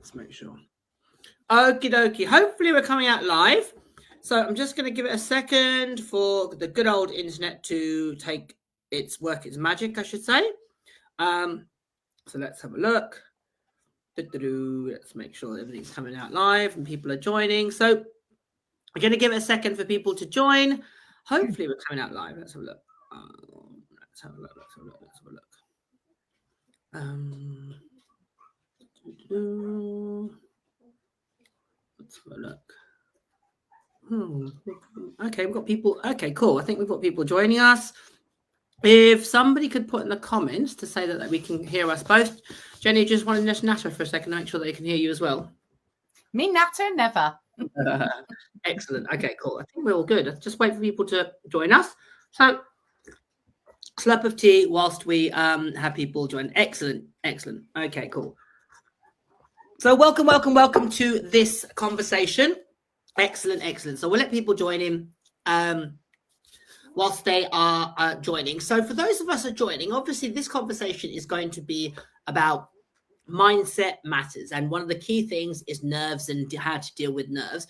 Let's make sure. Okie dokie. Hopefully we're coming out live. So I'm just going to give it a second for the good old internet to work its magic, I should say. So let's have a look. Let's make sure everything's coming out live and people are joining. So we're going to give it a second for people to join. Hopefully we're coming out live. Let's have a look. Let's have a look. Let's have a look. Okay, we've got people. Okay, cool. I think we've got people joining us. If somebody could put in the comments to say that we can hear us both. Jenny, just want to just natter for a second to make sure they can hear you as well. Me natter? Never. Excellent. Okay, cool. I think we're all good. Let's just wait for people to join us. So, slurp of tea whilst we have people join. Excellent. Okay, cool. So welcome to this conversation. Excellent. So we'll let people join in whilst they are joining. So for those of us who are joining, obviously this conversation is going to be about mindset matters. And one of the key things is nerves and how to deal with nerves.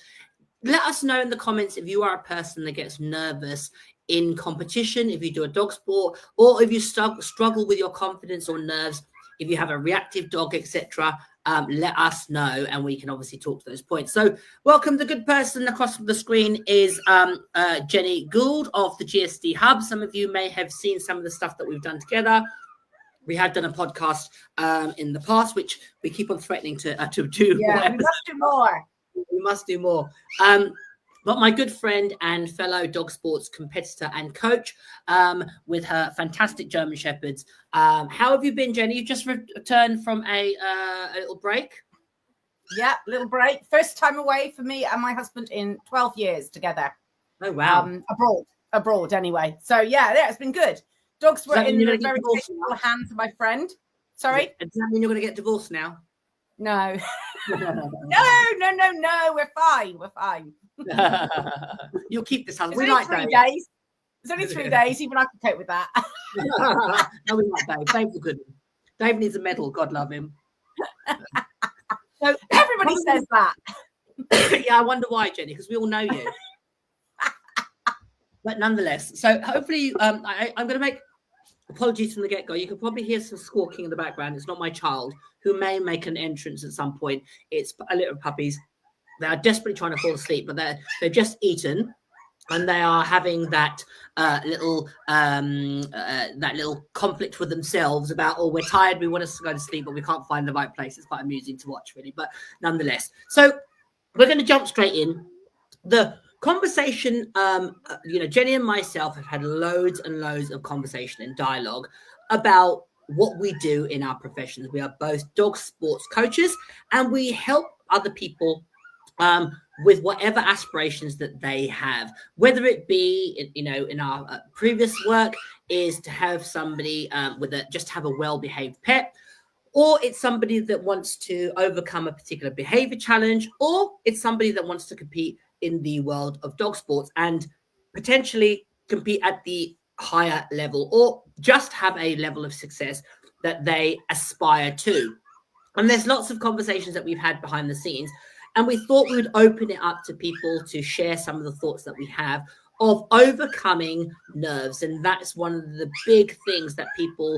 Let us know in the comments if you are a person that gets nervous in competition, if you do a dog sport, or if you struggle with your confidence or nerves, if you have a reactive dog, etc. Let us know and we can obviously talk to those points. So welcome. The good person across the screen is Jenny Gould of the GSD Hub. Some of you may have seen some of the stuff that we've done together. We have done a podcast in the past, which we keep on threatening to do. Yeah, we must do more. We must do more. But my good friend and fellow dog sports competitor and coach with her fantastic German Shepherds. How have you been, Jenny? You just returned from a little break? Yeah, little break. First time away for me and my husband in 12 years together. Oh, wow. Abroad anyway. So, yeah, it's been good. Dogs were in the very capable hands of my friend. Sorry? Does that mean you're going to get divorced now? No. No. We're fine. You'll keep this husband. It's only 3 days. It's only 3 days. Even I can cope with that. No, we like Dave. Dave's a good one. Dave needs a medal. God love him. So everybody says that. Yeah, I wonder why, Jenny, because we all know you. But nonetheless, so hopefully I'm going to make apologies from the get-go. You can probably hear some squawking in the background. It's not my child, who may make an entrance at some point. It's a litter of puppies. They are desperately trying to fall asleep, but they've just eaten, and they are having that little conflict with themselves about, oh, we're tired, we want to go to sleep, but we can't find the right place. It's quite amusing to watch, really, but nonetheless. So we're going to jump straight in. The conversation, Jenny and myself have had loads and loads of conversation and dialogue about what we do in our professions. We are both dog sports coaches, and we help other people with whatever aspirations that they have, whether it be, in our previous work is to have somebody just have a well-behaved pet, or it's somebody that wants to overcome a particular behavior challenge, or it's somebody that wants to compete in the world of dog sports and potentially compete at the higher level, or just have a level of success that they aspire to. And there's lots of conversations that we've had behind the scenes, and we thought we would open it up to people to share some of the thoughts that we have of overcoming nerves. And that's one of the big things that people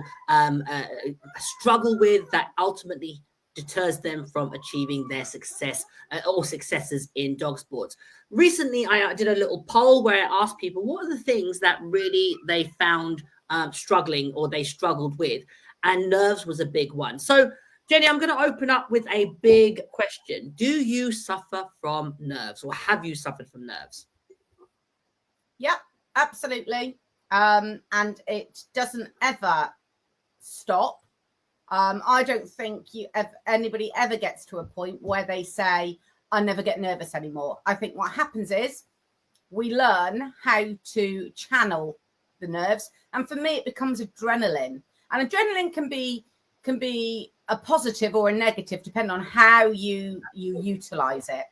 struggle with, that ultimately deters them from achieving their success or successes in dog sports. Recently, I did a little poll where I asked people what are the things that really they found struggling or they struggled with, and nerves was a big one. So, Jenny, I'm going to open up with a big question. Do you suffer from nerves, or have you suffered from nerves? Yeah, absolutely. And it doesn't ever stop. I don't think anybody ever gets to a point where they say, I never get nervous anymore. I think what happens is we learn how to channel the nerves. And for me, it becomes adrenaline. And adrenaline can be a positive or a negative, depending on how you utilize it.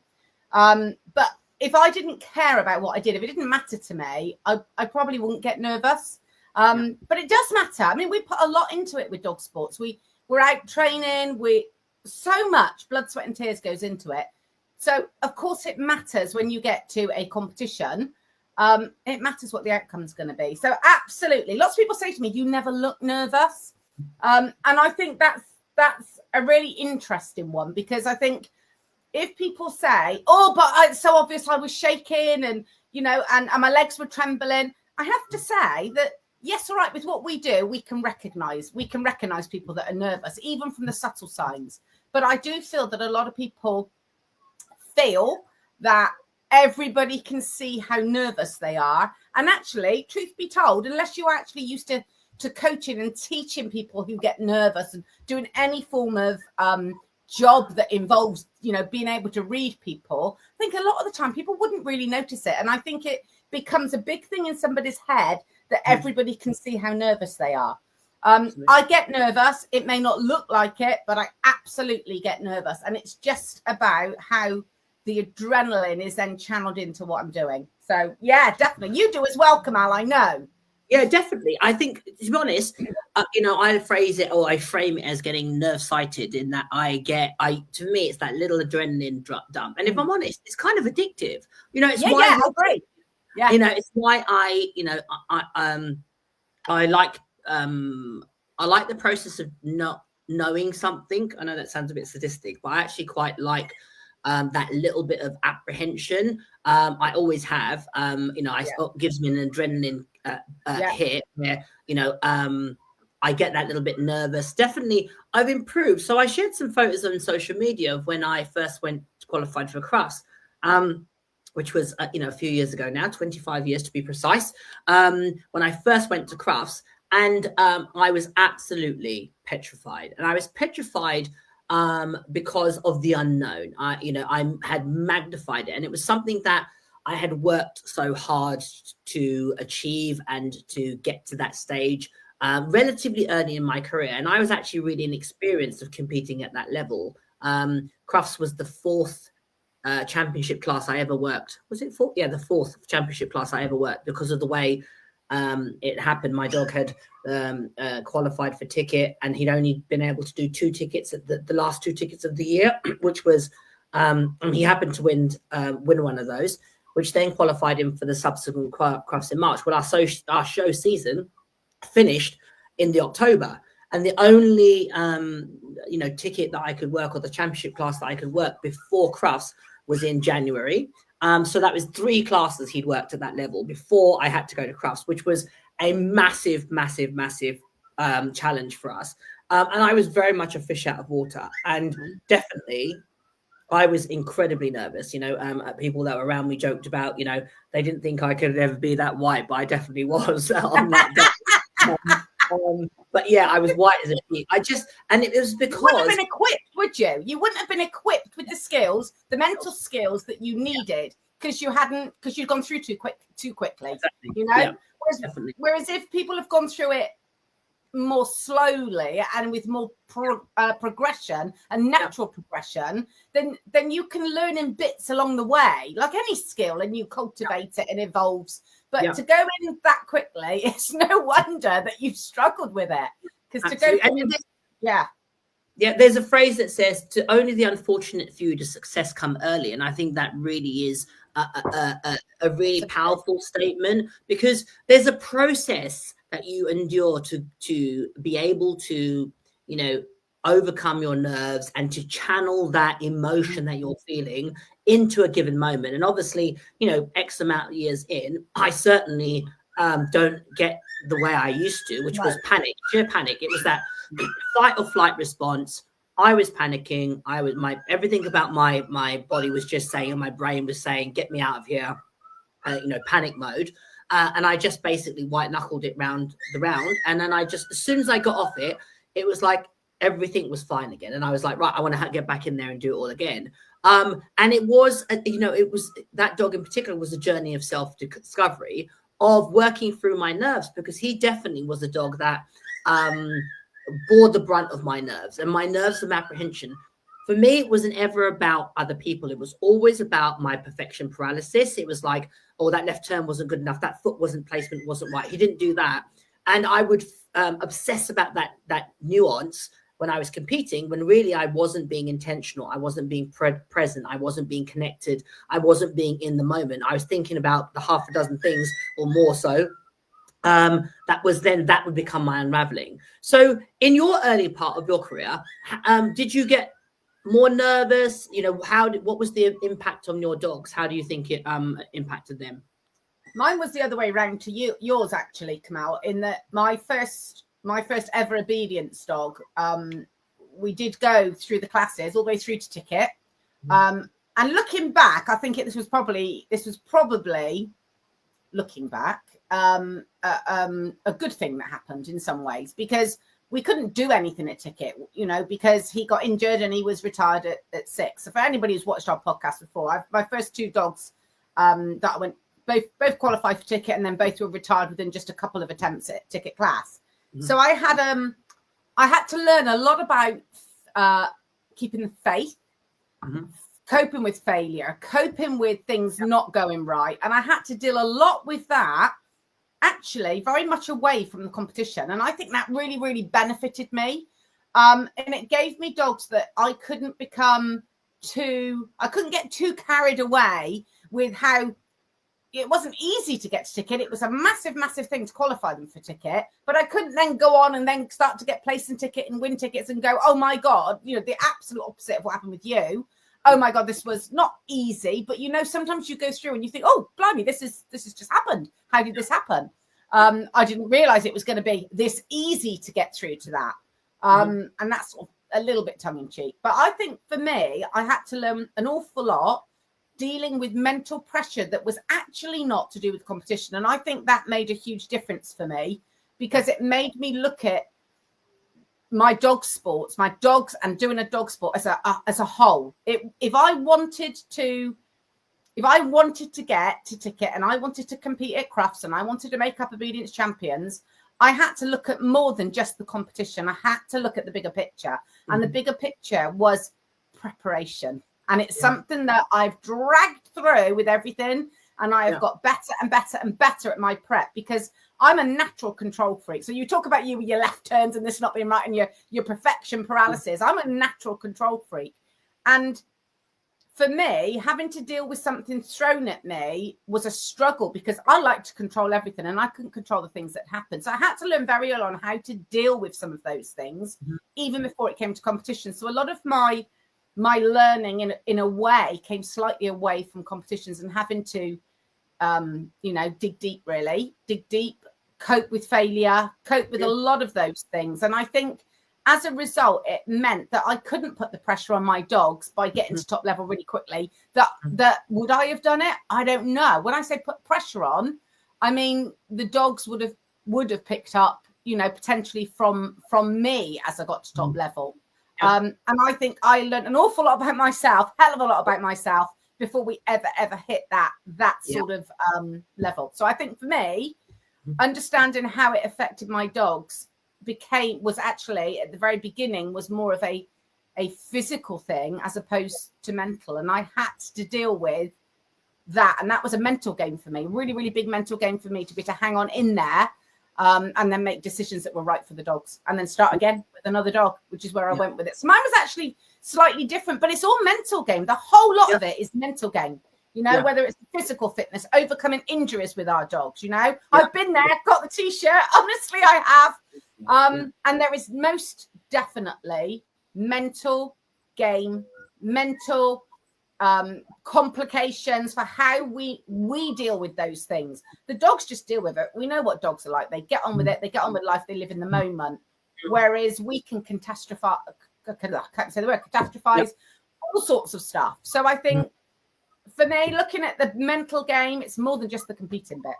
But if I didn't care about what I did, if it didn't matter to me, I probably wouldn't get nervous. But it does matter. I mean, we put a lot into it with dog sports. We're out training. so much blood, sweat and tears goes into it. So of course it matters when you get to a competition. It matters what the outcome is going to be. So absolutely. Lots of people say to me, you never look nervous. And I think that's a really interesting one, because I think if people say, oh, but it's so obvious I was shaking and, you know, and my legs were trembling, I have to say that, yes, all right, with what we do, we can recognize people that are nervous, even from the subtle signs. But I do feel that a lot of people feel that everybody can see how nervous they are. And actually, truth be told, unless you're actually used to coaching and teaching people who get nervous and doing any form of job that involves, you know, being able to read people, I think a lot of the time people wouldn't really notice it. And I think it becomes a big thing in somebody's head that everybody can see how nervous they are. I get nervous. It may not look like it, but I absolutely get nervous. And it's just about how the adrenaline is then channeled into what I'm doing. So, yeah, definitely. You do as well, Kamal, I know. Yeah, definitely. I think, to be honest, you know, I frame it as getting nerve-sighted, in that to me, it's that little adrenaline dump. And if I'm honest, it's kind of addictive. You know, it's why I agree. Yeah. You know, it's why I like the process of not knowing something. I know that sounds a bit sadistic, but I actually quite like that little bit of apprehension. I always have. You know, it gives me an adrenaline hit where, you know, I get that little bit nervous. Definitely, I've improved. So I shared some photos on social media of when I first went qualified for Crufts, which was, you know, a few years ago now, 25 years to be precise, when I first went to Crufts. And I was absolutely petrified. And I was petrified because of the unknown. I had magnified it. And it was something that I had worked so hard to achieve and to get to that stage relatively early in my career. And I was actually really inexperienced of competing at that level. Crufts was the fourth championship class I ever worked. Was it fourth? Yeah, the fourth championship class I ever worked, because of the way it happened. My dog had qualified for ticket, and he'd only been able to do 2 tickets at the last 2 tickets of the year, which was and he happened to win one of those, which then qualified him for the subsequent Crufts in March. Well, our show season finished in the October, and the only ticket that I could work, or the championship class that I could work before Crufts, was in January. So that was 3 classes he'd worked at that level before I had to go to Crufts, which was a massive challenge for us. And I was very much a fish out of water. And definitely, I was incredibly nervous. You know, people that were around me joked about, you know, they didn't think I could ever be that white, but I definitely was on that day. But yeah, I was white as a sheet. And it was because... You wouldn't have been equipped, would you? You wouldn't have been equipped with the skills, the mental skills that you needed, because you'd gone through too quickly. Exactly. You know? Yeah, whereas if people have gone through it more slowly and with more progression and natural progression, then you can learn in bits along the way, like any skill, and you cultivate it and evolves. But to go in that quickly, it's no wonder that you've struggled with it. Because to go there's a phrase that says, to only the unfortunate few does success come early. And I think that really is a really powerful statement, because there's a process that you endure to be able to, you know, overcome your nerves and to channel that emotion that you're feeling into a given moment. And obviously, you know, X amount of years in, I certainly don't get the way I used to, which was sheer panic. It was that fight or flight response. I was panicking. Everything about my body was just saying, and my brain was saying, get me out of here, panic mode. And I just basically white knuckled it round the round. And then as soon as I got off it, it was like everything was fine again. And I was like, right, I want to get back in there and do it all again. And it was, it was, that dog in particular was a journey of self-discovery, of working through my nerves, because he definitely was a dog that bore the brunt of my nerves, and my nerves of apprehension. For me, it wasn't ever about other people. It was always about my perfection paralysis. It was like, oh, that left turn wasn't good enough. That foot placement wasn't right. He didn't do that. And I would obsess about that nuance when I was competing, when really I wasn't being intentional. I wasn't being present. I wasn't being connected. I wasn't being in the moment. I was thinking about the half a dozen things or more so. That would become my unraveling. So in your early part of your career, did you get more nervous? You know, what was the impact on your dogs? How do you think it impacted them? Mine was the other way around to yours, actually, Kamal, in that my first ever obedience dog, we did go through the classes all the way through to ticket. And looking back, I think this was probably looking back, a good thing that happened in some ways, because we couldn't do anything at ticket, you know, because he got injured and he was retired at 6. So for anybody who's watched our podcast before, my first 2 dogs that I went, both qualified for ticket, and then both were retired within just a couple of attempts at ticket class. So I had to learn a lot about keeping the faith, coping with failure, coping with things not going right. And I had to deal a lot with that, actually, very much away from the competition. And I think that really, really benefited me. And it gave me dogs that I couldn't get too carried away with how it wasn't easy to get to ticket. It was a massive, massive thing to qualify them for ticket. But I couldn't then go on and then start to get placed in ticket and win tickets and go, oh my God, you know, the absolute opposite of what happened with you. Oh my God, this was not easy. But, you know, sometimes you go through and you think, oh, blimey, this has just happened. How did this happen? I didn't realize it was going to be this easy to get through to that. And that's sort of a little bit tongue in cheek. But I think for me, I had to learn an awful lot dealing with mental pressure that was actually not to do with competition. And I think that made a huge difference for me, because it made me look at my dog sports, my dogs, and doing a dog sport as a whole. If I wanted to get to ticket and I wanted to compete at Crufts and I wanted to make up obedience champions, I had to look at more than just the competition. I had to look at the bigger picture. And the bigger picture was preparation. And it's something that I've dragged through with everything. And I have got better and better and better at my prep, because I'm a natural control freak. So you talk about you with your left turns and this not being right and your perfection paralysis. I'm a natural control freak. And for me, having to deal with something thrown at me was a struggle, because I like to control everything and I couldn't control the things that happened. So I had to learn very early on how to deal with some of those things, even before it came to competition. So a lot of my learning in a way came slightly away from competitions, and having to, dig deep, cope with failure, cope with a lot of those things. And I think as a result, it meant that I couldn't put the pressure on my dogs by getting to top level really quickly. That would I have done it? I don't know. When I say put pressure on, I mean, the dogs would have picked up, you know, potentially from me as I got to top level. And I think I learned an awful lot about myself, hell of a lot about myself, before we ever hit that sort of level. So I think for me, understanding how it affected my dogs was actually at the very beginning was more of a physical thing as opposed to mental. And I had to deal with that. And that was a mental game for me, really, really big mental game for me to be to hang on in there. And then make decisions that were right for the dogs, and then start again with another dog, which is where I went with it. So mine was actually slightly different, but it's all mental game. The whole lot of it is mental game, you know, whether it's physical fitness, overcoming injuries with our dogs, you know, I've been there, got the t-shirt. Honestly, I have. And there is most definitely mental game, mental complications for how we deal with those things. The dogs just deal with it. We know what dogs are like. They get on with it. They get on with life. They live in the moment. Whereas we can catastrophize, all sorts of stuff. So I think for me, looking at the mental game, it's more than just the competing bit.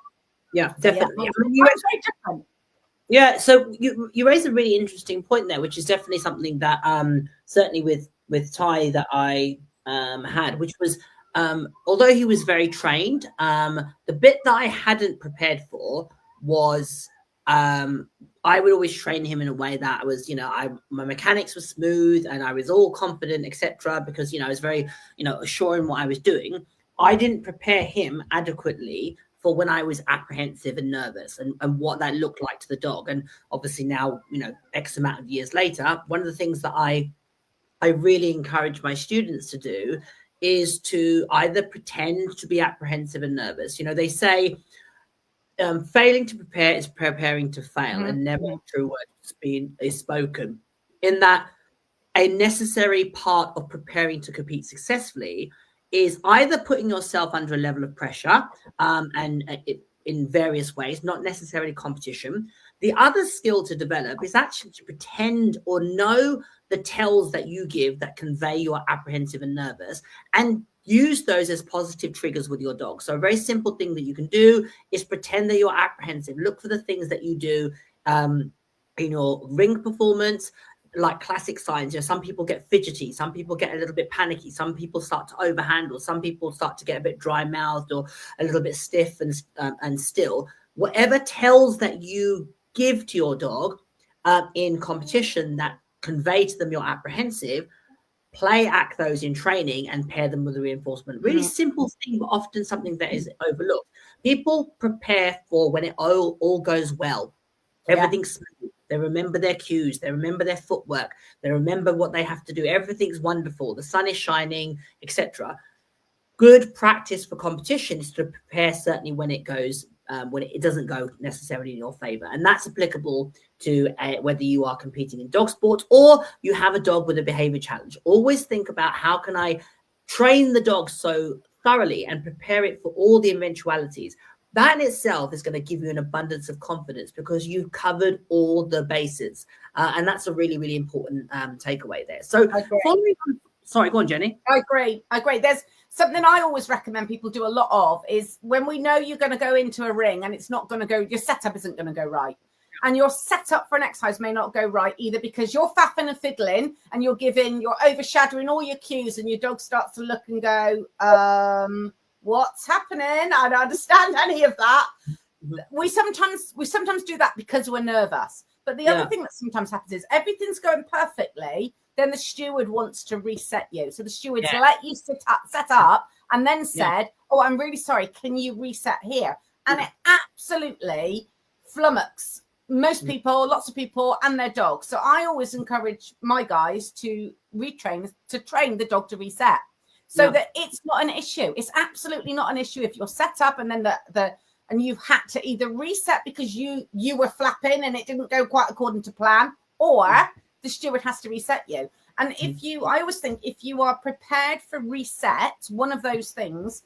Yeah, definitely. Yeah, so you raised a really interesting point there, which is definitely something that certainly with Ty that I had, which was although he was very trained, the bit that I hadn't prepared for was I would always train him in a way that I was, you know, my mechanics were smooth and I was all confident, etc., because, you know, I was very, you know, assuring what I was doing. I didn't prepare him adequately for when I was apprehensive and nervous, and what that looked like to the dog. And obviously now, X amount of years later, one of the things that I really encourage my students to do is to either pretend to be apprehensive and nervous. They say failing to prepare is preparing to fail, and never a true word is spoken. In that, a necessary part of preparing to compete successfully is either putting yourself under a level of pressure, in various ways, not necessarily competition. The other skill to develop is actually to pretend or know the tells that you give that convey you are apprehensive and nervous, and use those as positive triggers with your dog. So a very simple thing that you can do is pretend that you're apprehensive. Look for the things that you do in your ring performance, like classic signs. Some people get fidgety, some people get a little bit panicky, some people start to overhandle, some people start to get a bit dry-mouthed or a little bit stiff and still. Whatever tells that you give to your dog in competition that convey to them you're apprehensive, act those in training and pair them with a reinforcement. Really simple thing, but often something that is overlooked. People prepare for when it all goes well. Everything's smooth. They remember their cues. They remember their footwork. They remember what they have to do. Everything's wonderful. The sun is shining, etc. Good practice for competition is to prepare certainly when it goes, when it doesn't go necessarily in your favor. And that's applicable to whether you are competing in dog sports or you have a dog with a behavior challenge. Always think about how can I train the dog so thoroughly and prepare it for all the eventualities. That in itself is going to give you an abundance of confidence because you've covered all the bases. And that's a really, really important takeaway there. So sorry, go on, Jenny. I agree. There's something I always recommend people do a lot of is when we know you're going to go into a ring and it's not going to go, your setup isn't going to go right. And your setup for an exercise may not go right either because you're faffing and fiddling and you're overshadowing all your cues and your dog starts to look and go, what's happening? I don't understand any of that. We sometimes do that because we're nervous. But the other thing that sometimes happens is everything's going perfectly. Then the steward wants to reset you. So the steward's let you set up and then said, oh, I'm really sorry. Can you reset here? And it absolutely flummoxes most people, lots of people and their dogs. So I always encourage my guys to train the dog to reset. So that it's not an issue. It's absolutely not an issue if you're set up and then and you've had to either reset because you were flapping and it didn't go quite according to plan, or the steward has to reset you. And I always think if you are prepared for reset, one of those things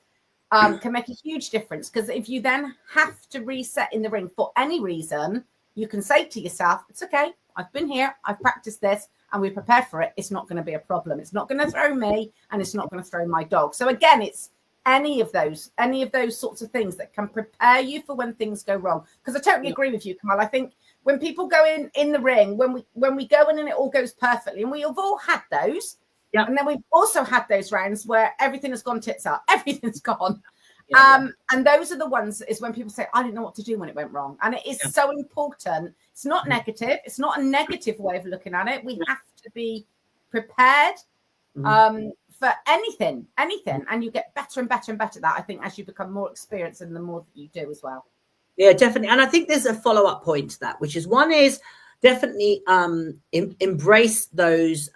can make a huge difference. Because if you then have to reset in the ring for any reason, you can say to yourself, it's okay. I've been here. I've practiced this. And we prepare for it. It's not going to be a problem. It's not going to throw me and it's not going to throw my dog. So again, it's any of those sorts of things that can prepare you for when things go wrong. Because I totally agree with you, Kamal. I think when people go in the ring, when we go in and it all goes perfectly, and we have all had those. Yeah. And then we've also had those rounds where everything has gone tits up. Everything's gone. And those are the ones is when people say, I didn't know what to do when it went wrong. And it is so important. It's not negative. It's not a negative way of looking at it. We have to be prepared for anything. And you get better and better and better at that, I think, as you become more experienced and the more that you do as well. Yeah, definitely. And I think there's a follow-up point to that, which is one is definitely embrace those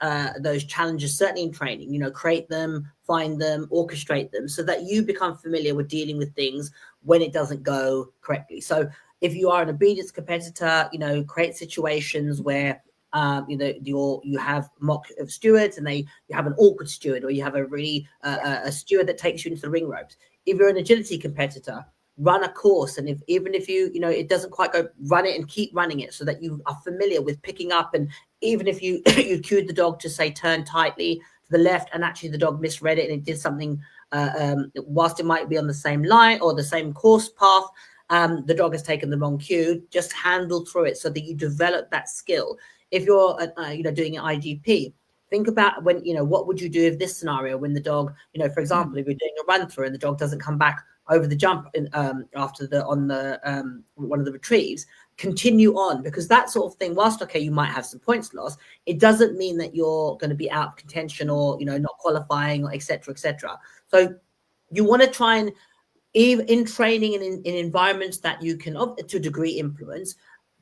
challenges, certainly in training, create them, find them, orchestrate them so that you become familiar with dealing with things when it doesn't go correctly. So if you are an obedience competitor, create situations where you have mock of stewards and you have an awkward steward, or you have a really a steward that takes you into the ring ropes. If you're an agility competitor, run a course, and even if it doesn't quite go, run it and keep running it so that you are familiar with picking up. And even if you cued the dog to say turn tightly to the left and actually the dog misread it and it did something whilst it might be on the same line or the same course path, the dog has taken the wrong cue, just handle through it so that you develop that skill. If you're doing an IGP, think about what would you do if this scenario, when the dog, for example, if you're doing a run through and the dog doesn't come back over the jump after one of the retrieves, continue on, because that sort of thing, whilst you might have some points lost, it doesn't mean that you're going to be out of contention or not qualifying, or etc. So you want to try and even in training and in environments that you can, to a degree, influence,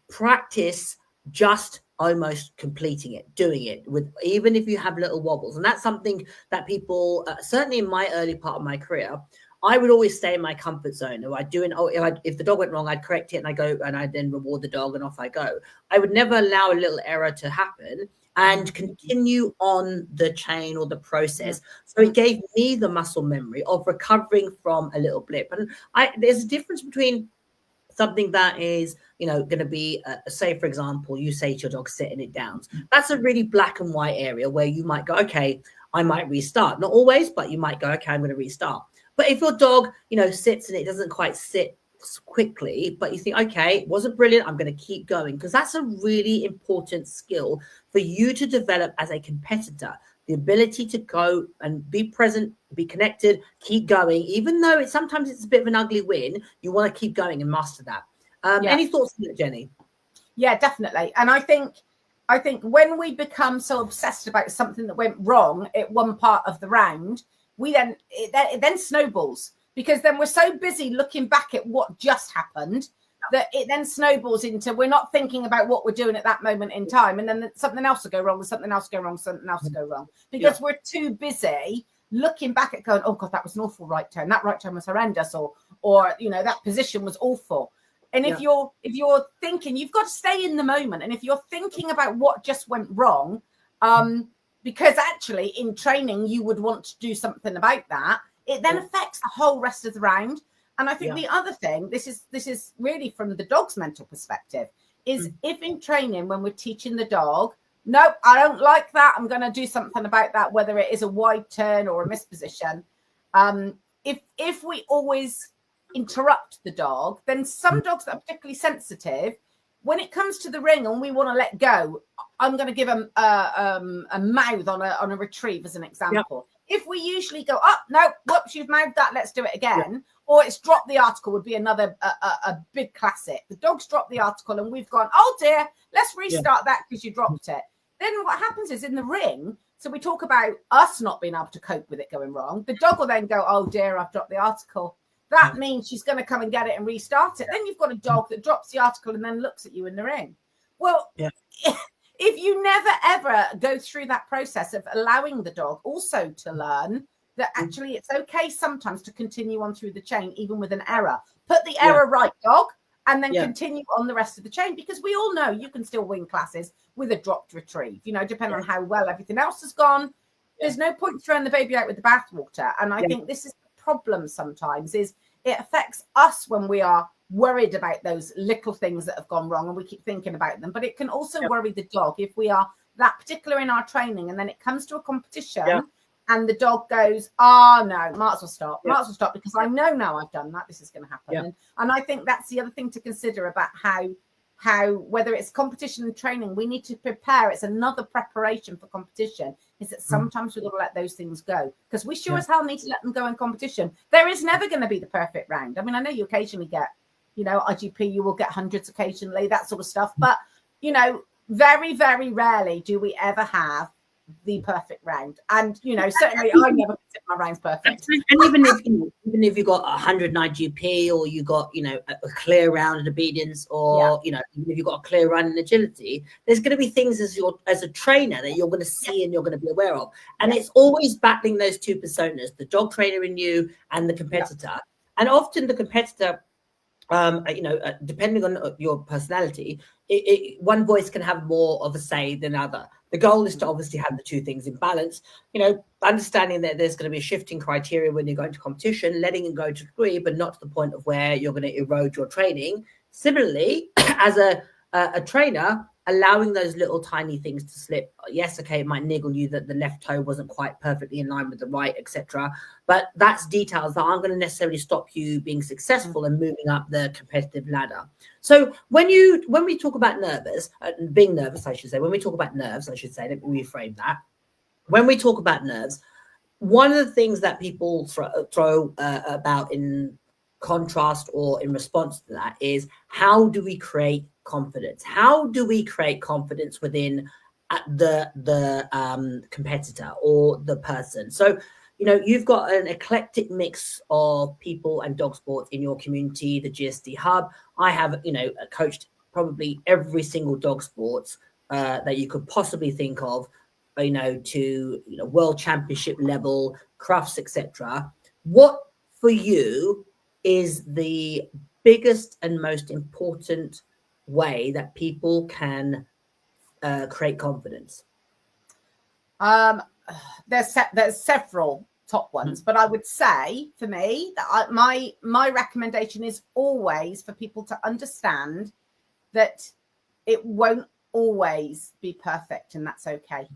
practice just almost completing it, doing it, with even if you have little wobbles. And that's something that people, certainly in my early part of my career, I would always stay in my comfort zone. Or I'd do it. If the dog went wrong, I'd correct it and I go and I then reward the dog and off I go. I would never allow a little error to happen and continue on the chain or the process. So it gave me the muscle memory of recovering from a little blip. And there's a difference between something that is, going to be, say, for example, you say to your dog, sitting it down. That's a really black and white area where you might go, okay, I might restart. Not always, but you might go, okay, I'm going to restart. But if your dog, sits and it doesn't quite sit quickly, but you think, okay, it wasn't brilliant, I'm going to keep going, because that's a really important skill for you to develop as a competitor. The ability to go and be present, be connected, keep going, even though sometimes it's a bit of an ugly win. You want to keep going and master that. Any thoughts on it, Jenny? Yeah, definitely. And I think when we become so obsessed about something that went wrong at one part of the round, it then snowballs, because then we're so busy looking back at what just happened that it then snowballs into, we're not thinking about what we're doing at that moment in time, and then something else will go wrong, something else will go wrong, something else will go wrong, because we're too busy looking back at going, oh God, that was an awful right turn, that right turn was horrendous, or that position was awful. And if you're thinking, you've got to stay in the moment, and if you're thinking about what just went wrong, because actually in training you would want to do something about that, it then affects the whole rest of the round. And I think the other thing, this is really from the dog's mental perspective, is if in training, when we're teaching the dog, no, I don't like that, I'm going to do something about that, whether it is a wide turn or a misposition. If we always interrupt the dog, then some dogs that are particularly sensitive, when it comes to the ring and we want to let go, I'm going to give them a mouth on a retrieve as an example. If we usually go, oh, no, whoops, you've mouthed that, let's do it again. Or it's drop the article would be another a big classic. The dog's dropped the article and we've gone, oh dear, let's restart that because you dropped it. Then what happens is in the ring, so we talk about us not being able to cope with it going wrong. The dog will then go, oh dear, I've dropped the article. That means she's going to come and get it and restart it. Then you've got a dog that drops the article and then looks at you in the ring. Well, if you never, ever go through that process of allowing the dog also to learn that actually it's okay sometimes to continue on through the chain, even with an error. Put the error right, dog, and then continue on the rest of the chain, because we all know you can still win classes with a dropped retrieve, depending on how well everything else has gone. There's no point throwing the baby out with the bathwater. And I think this is the problem sometimes, is it affects us when we are worried about those little things that have gone wrong and we keep thinking about them. But it can also worry the dog if we are that particular in our training and then it comes to a competition and the dog goes, oh no, might as well stop, because I know now I've done that, this is going to happen. And I think that's the other thing to consider about how whether it's competition and training, we need to prepare. It's another preparation for competition, is that sometimes we've got to let those things go, because we sure as hell need to let them go in competition. There is never going to be the perfect round. I mean, I know you occasionally get, IGP, you will get hundreds occasionally, that sort of stuff. But, very, very rarely do we ever have the perfect round. And, certainly I never consider my rounds perfect. And even if you got 100 IGP, or you got, a clear round in obedience, or, even if you've got a clear run in agility, there's going to be things as a trainer that you're going to see and you're going to be aware of. And it's always battling those two personas, the dog trainer in you and the competitor. And often the competitor, depending on your personality, one voice can have more of a say than other. The goal is to obviously have the two things in balance, understanding that there's going to be a shifting criteria when you're going to competition, letting it go to a degree, but not to the point of where you're going to erode your training. Similarly, as a trainer, allowing those little tiny things to slip. Yes, okay, it might niggle you that the left toe wasn't quite perfectly in line with the right, etc. But that's details that aren't going to necessarily stop you being successful and moving up the competitive ladder. So when we talk about being nervous, I should say, when we talk about nerves, I should say, let me reframe that. When we talk about nerves, one of the things that people throw about in contrast or in response to that is, how do we create confidence? How do we create confidence within the competitor or the person? So, you know, you've got an eclectic mix of people and dog sports in your community, the GSD Hub. I have, you know, coached probably every single dog sports that you could possibly think of, you know, to, you know, world championship level, crufts, etc. What for you is the biggest and most important way that people can create confidence? There's several top ones, but I would say for me that my recommendation is always for people to understand that it won't always be perfect, and that's okay.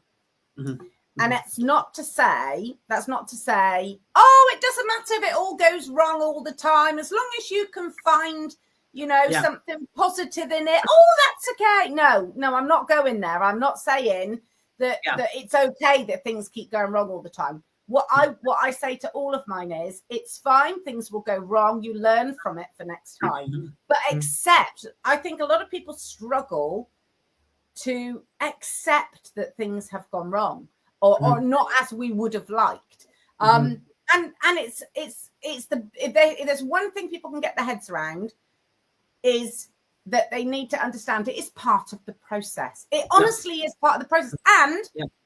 And that's not to say, oh, it doesn't matter if it all goes wrong all the time, as long as you can find, you know, something positive in it. Oh, that's okay. No, I'm not going there. I'm not saying that it's okay that things keep going wrong all the time. What I say to all of mine is, it's fine. Things will go wrong. You learn from it for next time. But accept, I think a lot of people struggle to accept that things have gone wrong or not as we would have liked. And it's if there's one thing people can get their heads around, is that they need to understand it is part of the process. It honestly is part of the process, and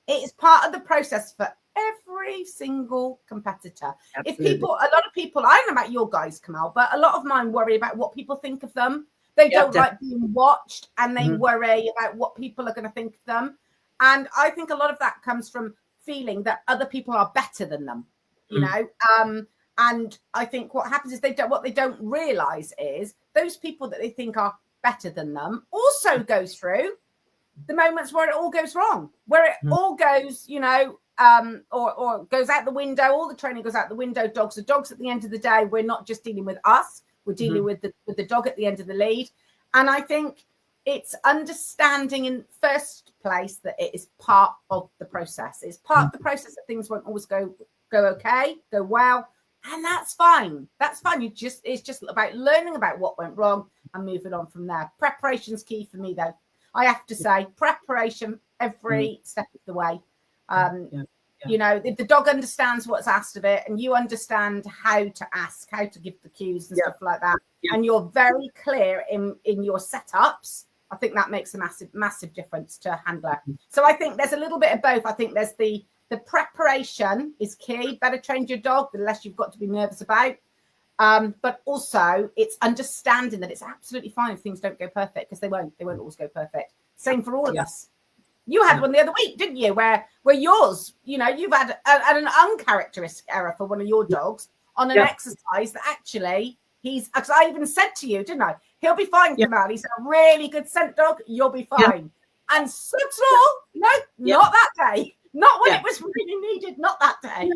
it is part of the process for every single competitor. Absolutely. A lot of people, I don't know about your guys, Kamal, but a lot of mine worry about what people think of them. They don't like being watched, and they worry about what people are going to think of them. And I think a lot of that comes from feeling that other people are better than them, you know. And I think what happens is what they don't realize is those people that they think are better than them also goes through the moments where it all goes wrong, where it all goes, you know, or goes out the window. All the training goes out the window. Dogs are dogs at the end of the day. We're not just dealing with us. We're dealing with the dog at the end of the lead. And I think it's understanding in first place that it is part of the process. It's part of the process that things won't always go okay, go well. And that's fine. That's fine. It's just about learning about what went wrong and moving on from there. Preparation's key for me, though. I have to say, preparation every step of the way. You know, if the dog understands what's asked of it, and you understand how to ask, how to give the cues and stuff like that, and you're very clear in your setups, I think that makes a massive difference to handler. So I think there's a little bit of both. I think there's the preparation is key. Better train your dog, the less you've got to be nervous about. But also it's understanding that it's absolutely fine if things don't go perfect, because they won't always go perfect. Same for all of us. You had one the other week, didn't you? Where yours, you know, you've had an uncharacteristic error for one of your dogs on an exercise that actually because I even said to you, didn't I? He'll be fine, Kamal. He's a really good scent dog. You'll be fine. And subtle, not that day. Not when it was really needed. Not that day.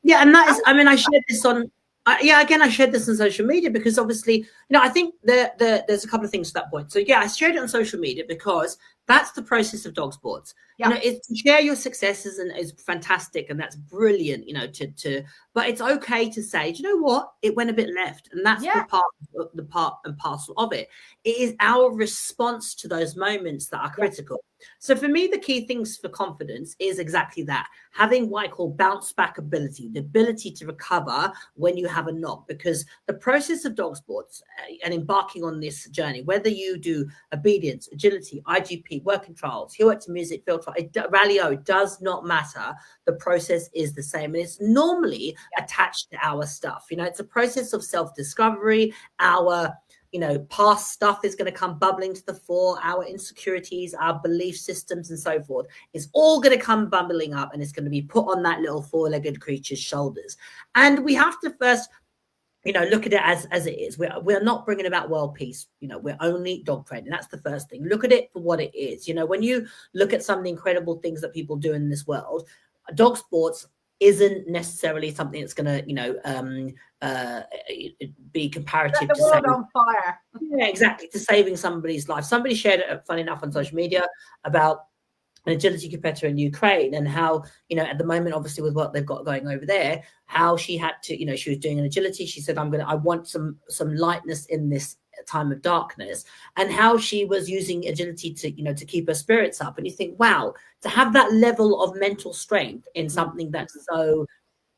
Yeah, and that is, I mean, I shared this on, I shared this on social media because obviously, you know, I think there's a couple of things to that point. So I shared it on social media because that's the process of dog sports. You know, it's to share your successes and is fantastic, and that's brilliant, you know, but it's okay to say, do you know what? It went a bit left. And that's the part and parcel of it. It is our response to those moments that are critical. So for me, the key things for confidence is exactly that. Having what I call bounce back ability, the ability to recover when you have a knock, because the process of dog sports and embarking on this journey, whether you do obedience, agility, IGP, working trials, heel to music, field trial, rally-o, it does not matter. The process is the same. And it's normally attached to our stuff. You know, it's a process of self-discovery. Our past stuff is going to come bubbling to the fore, our insecurities, our belief systems, and so forth. It's all going to come bubbling up, and it's going to be put on that little four-legged creature's shoulders. And we have to first, look at it as it is. We're not bringing about world peace. We're only dog training. That's the first thing. Look at it for what it is. When you look at some of the incredible things that people do in this world, dog sports isn't necessarily something that's going to, be comparative Set the to world on fire. Yeah, exactly. To saving somebody's life. Somebody shared it, funny enough, on social media about an agility competitor in Ukraine and how, at the moment, obviously with what they've got going over there, how she had to, she was doing an agility. She said, I want some lightness in this time of darkness, and how she was using agility to keep her spirits up. And you think, wow, to have that level of mental strength in something that's so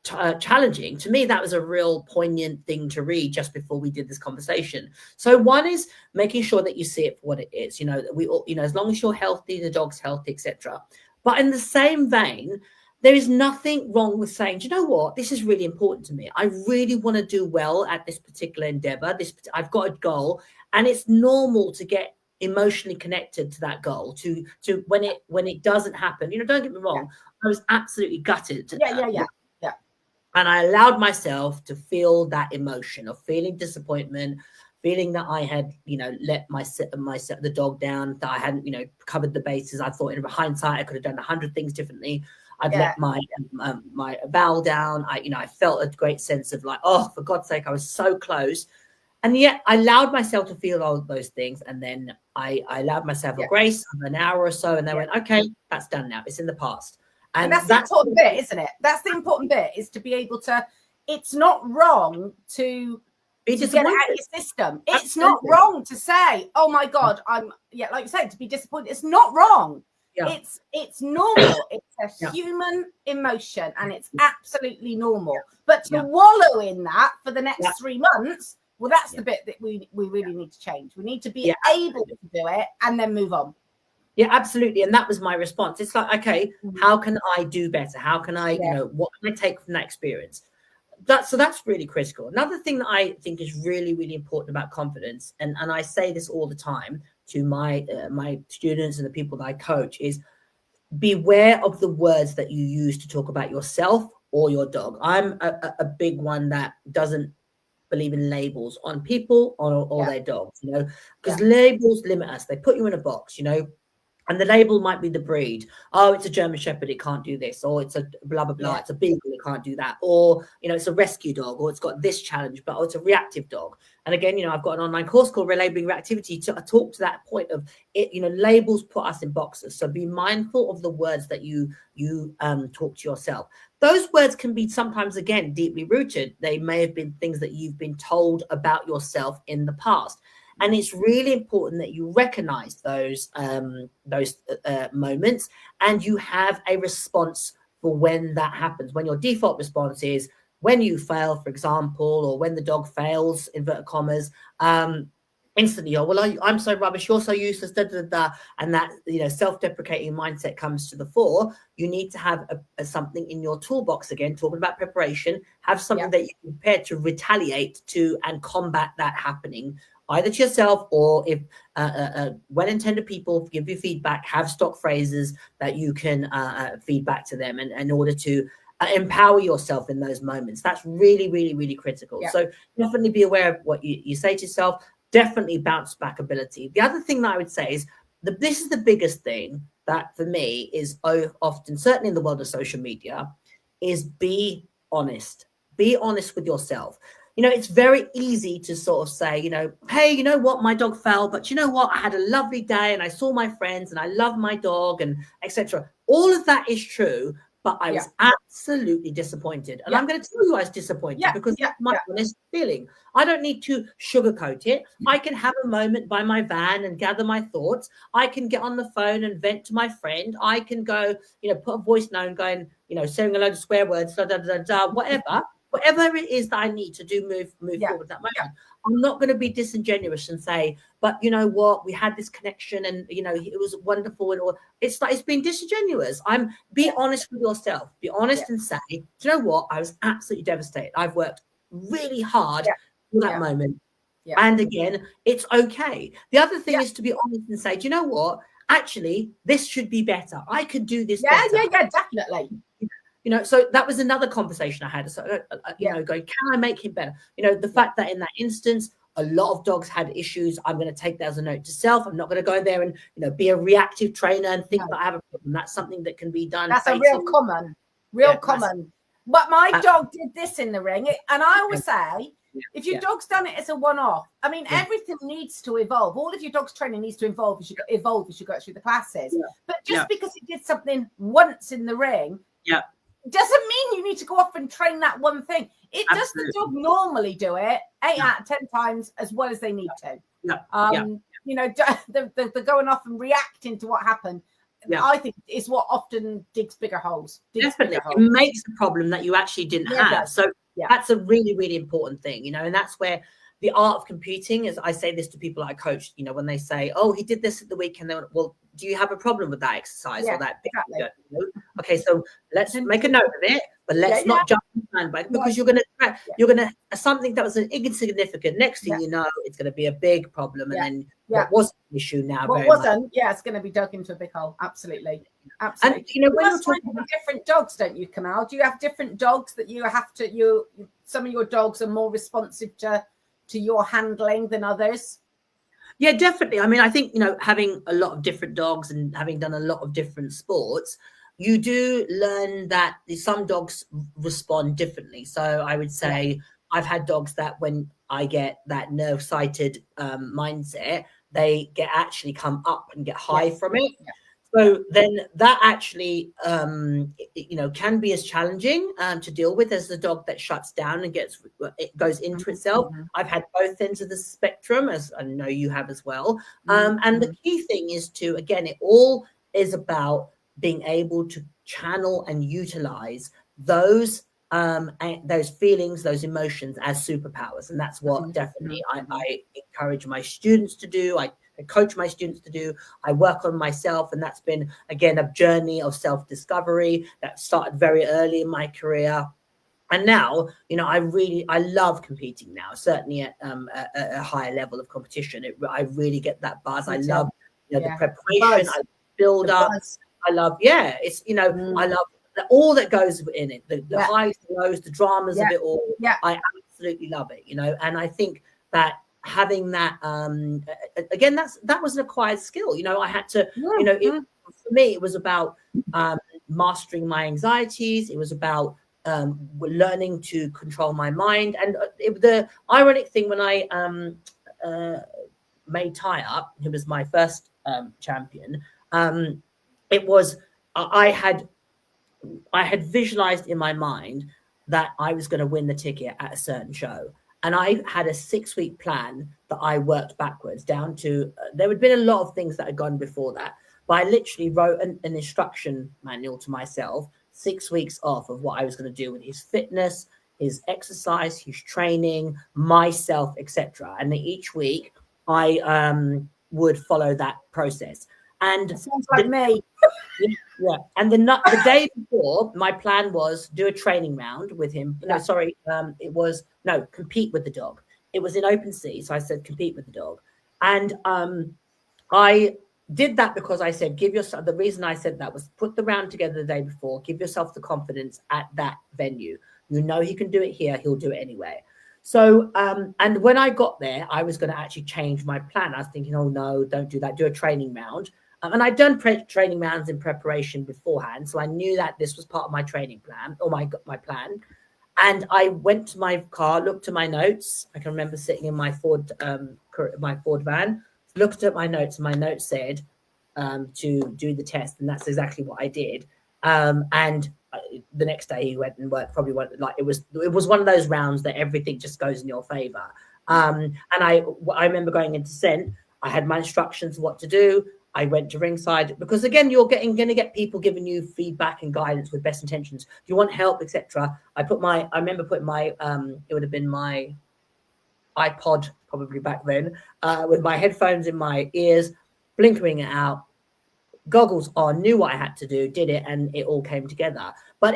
challenging. To me, that was a real poignant thing to read just before we did this conversation. So one is making sure that you see it for what it is. We all, as long as you're healthy, the dog's healthy, etc. But in the same vein, there is nothing wrong with saying, do you know what, this is really important to me. I really want to do well at this particular endeavor. I've got a goal, and it's normal to get emotionally connected to that goal. To when it doesn't happen, don't get me wrong. I was absolutely gutted. Yeah. And I allowed myself to feel that emotion of feeling disappointment, feeling that I had, let the dog down, that I hadn't, covered the bases. I thought in hindsight, I could have done 100 things differently. I'd let my bowel down. I felt a great sense of like, oh, for God's sake, I was so close. And yet I allowed myself to feel all those things. And then I allowed myself a grace of an hour or so. And then went, okay, that's done now. It's in the past. And that's the important bit, isn't it? That's the important bit, is to be able to, it's not wrong to get it out of your system. It's not wrong to say, oh my God, like you said, to be disappointed. It's not wrong. Yeah. It's normal. It's a human emotion, and it's absolutely normal. But to wallow in that for the next 3 months, well, that's the bit that we really need to change. We need to be able to do it and then move on. Yeah, absolutely. And that was my response. It's like, okay, how can I do better? How can I, what can I take from that experience? So that's really critical. Another thing that I think is really, really important about confidence, and I say this all the time to my students and the people that I coach, is beware of the words that you use to talk about yourself or your dog. I'm a big one that doesn't believe in labels on people or their dogs, because labels limit us. They put you in a box, and the label might be the breed. Oh, it's a German Shepherd, it can't do this. Or it's a blah, blah, blah. It's a Beagle, it can't do that. Or, it's a rescue dog, or it's got this challenge, but it's a reactive dog. And again, I've got an online course called Relabeling Reactivity to talk to that point of it. Labels put us in boxes. So be mindful of the words that you talk to yourself. Those words can be sometimes, again, deeply rooted. They may have been things that you've been told about yourself in the past. And it's really important that you recognize those moments, and you have a response for when that happens. When your default response is when you fail, for example, or when the dog fails, inverted commas, instantly, I'm so rubbish, you're so useless, and that self-deprecating mindset comes to the fore. You need to have something in your toolbox, again, talking about preparation, have something that you're prepared to retaliate to and combat that happening, either to yourself, or if well-intended people give you feedback, have stock phrases that you can feed back to them in order to empower yourself in those moments. That's really, really, really critical. Yeah. So definitely be aware of what you say to yourself. Definitely bounce back ability. The other thing that I would say is this is the biggest thing that for me is often, certainly in the world of social media, is be honest. Be honest with yourself. It's very easy to sort of say, hey, you know what, my dog fell, but you know what, I had a lovely day and I saw my friends and I love my dog and etc. All of that is true, but I was absolutely disappointed. And I'm going to tell you I was disappointed because that's my honest feeling. I don't need to sugarcoat it. I can have a moment by my van and gather my thoughts. I can get on the phone and vent to my friend. I can go, put a voice note going, saying a load of swear words, whatever. Whatever it is that I need to do, move forward that moment. Yeah. I'm not going to be disingenuous and say, but you know what, we had this connection and it was wonderful and all. It's like, it's being disingenuous. Be honest with yourself. Be honest and say, do you know what, I was absolutely devastated. I've worked really hard for that moment. Yeah. And again, it's okay. The other thing is to be honest and say, do you know what, actually, this should be better. I could do this better. Yeah, definitely. So that was another conversation I had. So, going, can I make him better? The fact that in that instance, a lot of dogs had issues. I'm going to take that as a note to self. I'm not going to go there and, be a reactive trainer and think that I have a problem. That's something that can be done. That's a real common. But my dog did this in the ring. And I always say, if your dog's done it as a one-off, everything needs to evolve. All of your dog's training needs to evolve as you go through the classes. Yeah. But just because it did something once in the ring, doesn't mean you need to go off and train that one thing. Does the dog normally do it 8 out of 10 times as well as they need to. They're going off and reacting to what happened. I think is what often digs bigger holes. Definitely. Bigger holes. It makes a problem that you actually didn't have. So that's a really, really important thing, you know, and that's where the art of competing is. I say this to people I coach, you know, when they say, oh, he did this at the weekend, they're well, do you have a problem with that exercise or that? Exactly. Okay, so let's make a note of it, but let's not jump on the bandwagon, because you're gonna something that was an insignificant. Next thing you know, it's gonna be a big problem, and then what was an issue now? What wasn't? Yeah, it's gonna be dug into a big hole. Absolutely. Absolutely. And you know, when you're talking about different dogs, don't you, Kamal? Do you have different dogs that you have to? Some of your dogs are more responsive to your handling than others. Yeah, definitely. I mean, I think, you know, having a lot of different dogs and having done a lot of different sports, you do learn that some dogs respond differently. So I would say I've had dogs that when I get that nerve-sighted mindset, they actually come up and get high from it. Yeah. So then that actually, you know, can be as challenging to deal with as the dog that shuts down and it goes into itself. I've had both ends of the spectrum, as I know you have as well. And the key thing is to, again, it all is about being able to channel and utilize those feelings, those emotions as superpowers. And that's what definitely I encourage my students to do. I coach my students to do. I work on myself, and that's been, again, a journey of self-discovery that started very early in my career. And now, you know, I love competing now, certainly at a higher level of competition. I really get that buzz. I love, you know, the preparation, I build up. I love, it's, you know, I love all that goes in it, the highs, the lows, the dramas of it all. I absolutely love it, you know, and I think that having that again, that was an acquired skill. You know, I had to, you know, for me it was about mastering my anxieties. It was about learning to control my mind. And the ironic thing, when I made Tie Up, who was my first champion, it was I had visualized in my mind that I was going to win the ticket at a certain show. And I had a 6-week plan that I worked backwards down to, there had been a lot of things that had gone before that, but I literally wrote an instruction manual to myself, 6 weeks off of what I was going to do with his fitness, his exercise, his training, myself, etc. And each week I would follow that process. And it sounds like me. And the day before, my plan was do a training round with him. No, sorry, it was compete with the dog. It was in open sea, so I said compete with the dog. And I did that because I said give yourself. The reason I said that was put the round together the day before. Give yourself the confidence at that venue. You know he can do it here. He'll do it anyway. So, and when I got there, I was going to actually change my plan. I was thinking, oh no, don't do that. Do a training round. And I'd done training rounds in preparation beforehand, so I knew that this was part of my training plan or my plan. And I went to my car, looked at my notes. I can remember sitting in my Ford van, looked at my notes, and my notes said to do the test, and that's exactly what I did. And the next day he went and worked. Probably went like it was one of those rounds that everything just goes in your favor. And I remember going into descent. I had my instructions what to do. I went to ringside because, again, you're going to get people giving you feedback and guidance with best intentions. You want help, etc. I remember putting my, it would have been my iPod probably back then, with my headphones in my ears, blinking it out, goggles on, knew what I had to do, did it, and it all came together. But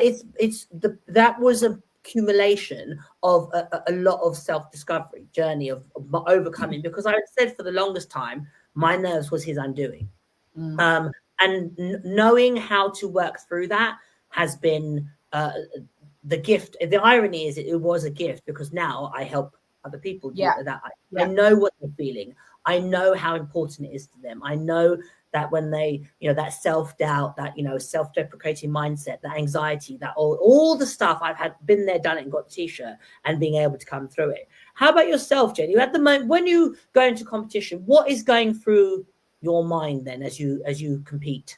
that was a accumulation of a lot of self-discovery journey of overcoming, because I had said for the longest time my nerves was his undoing. And knowing how to work through that has been the gift. The irony is it was a gift, because now I help other people do that. I know what they're feeling. I know how important it is to them. I know that when they, that self-doubt, that, self-deprecating mindset, that anxiety, that all the stuff, I've been there, done it, and got the t-shirt, and being able to come through it. How about yourself, Jenny? At the moment, when you go into competition, what is going through your mind then as you compete?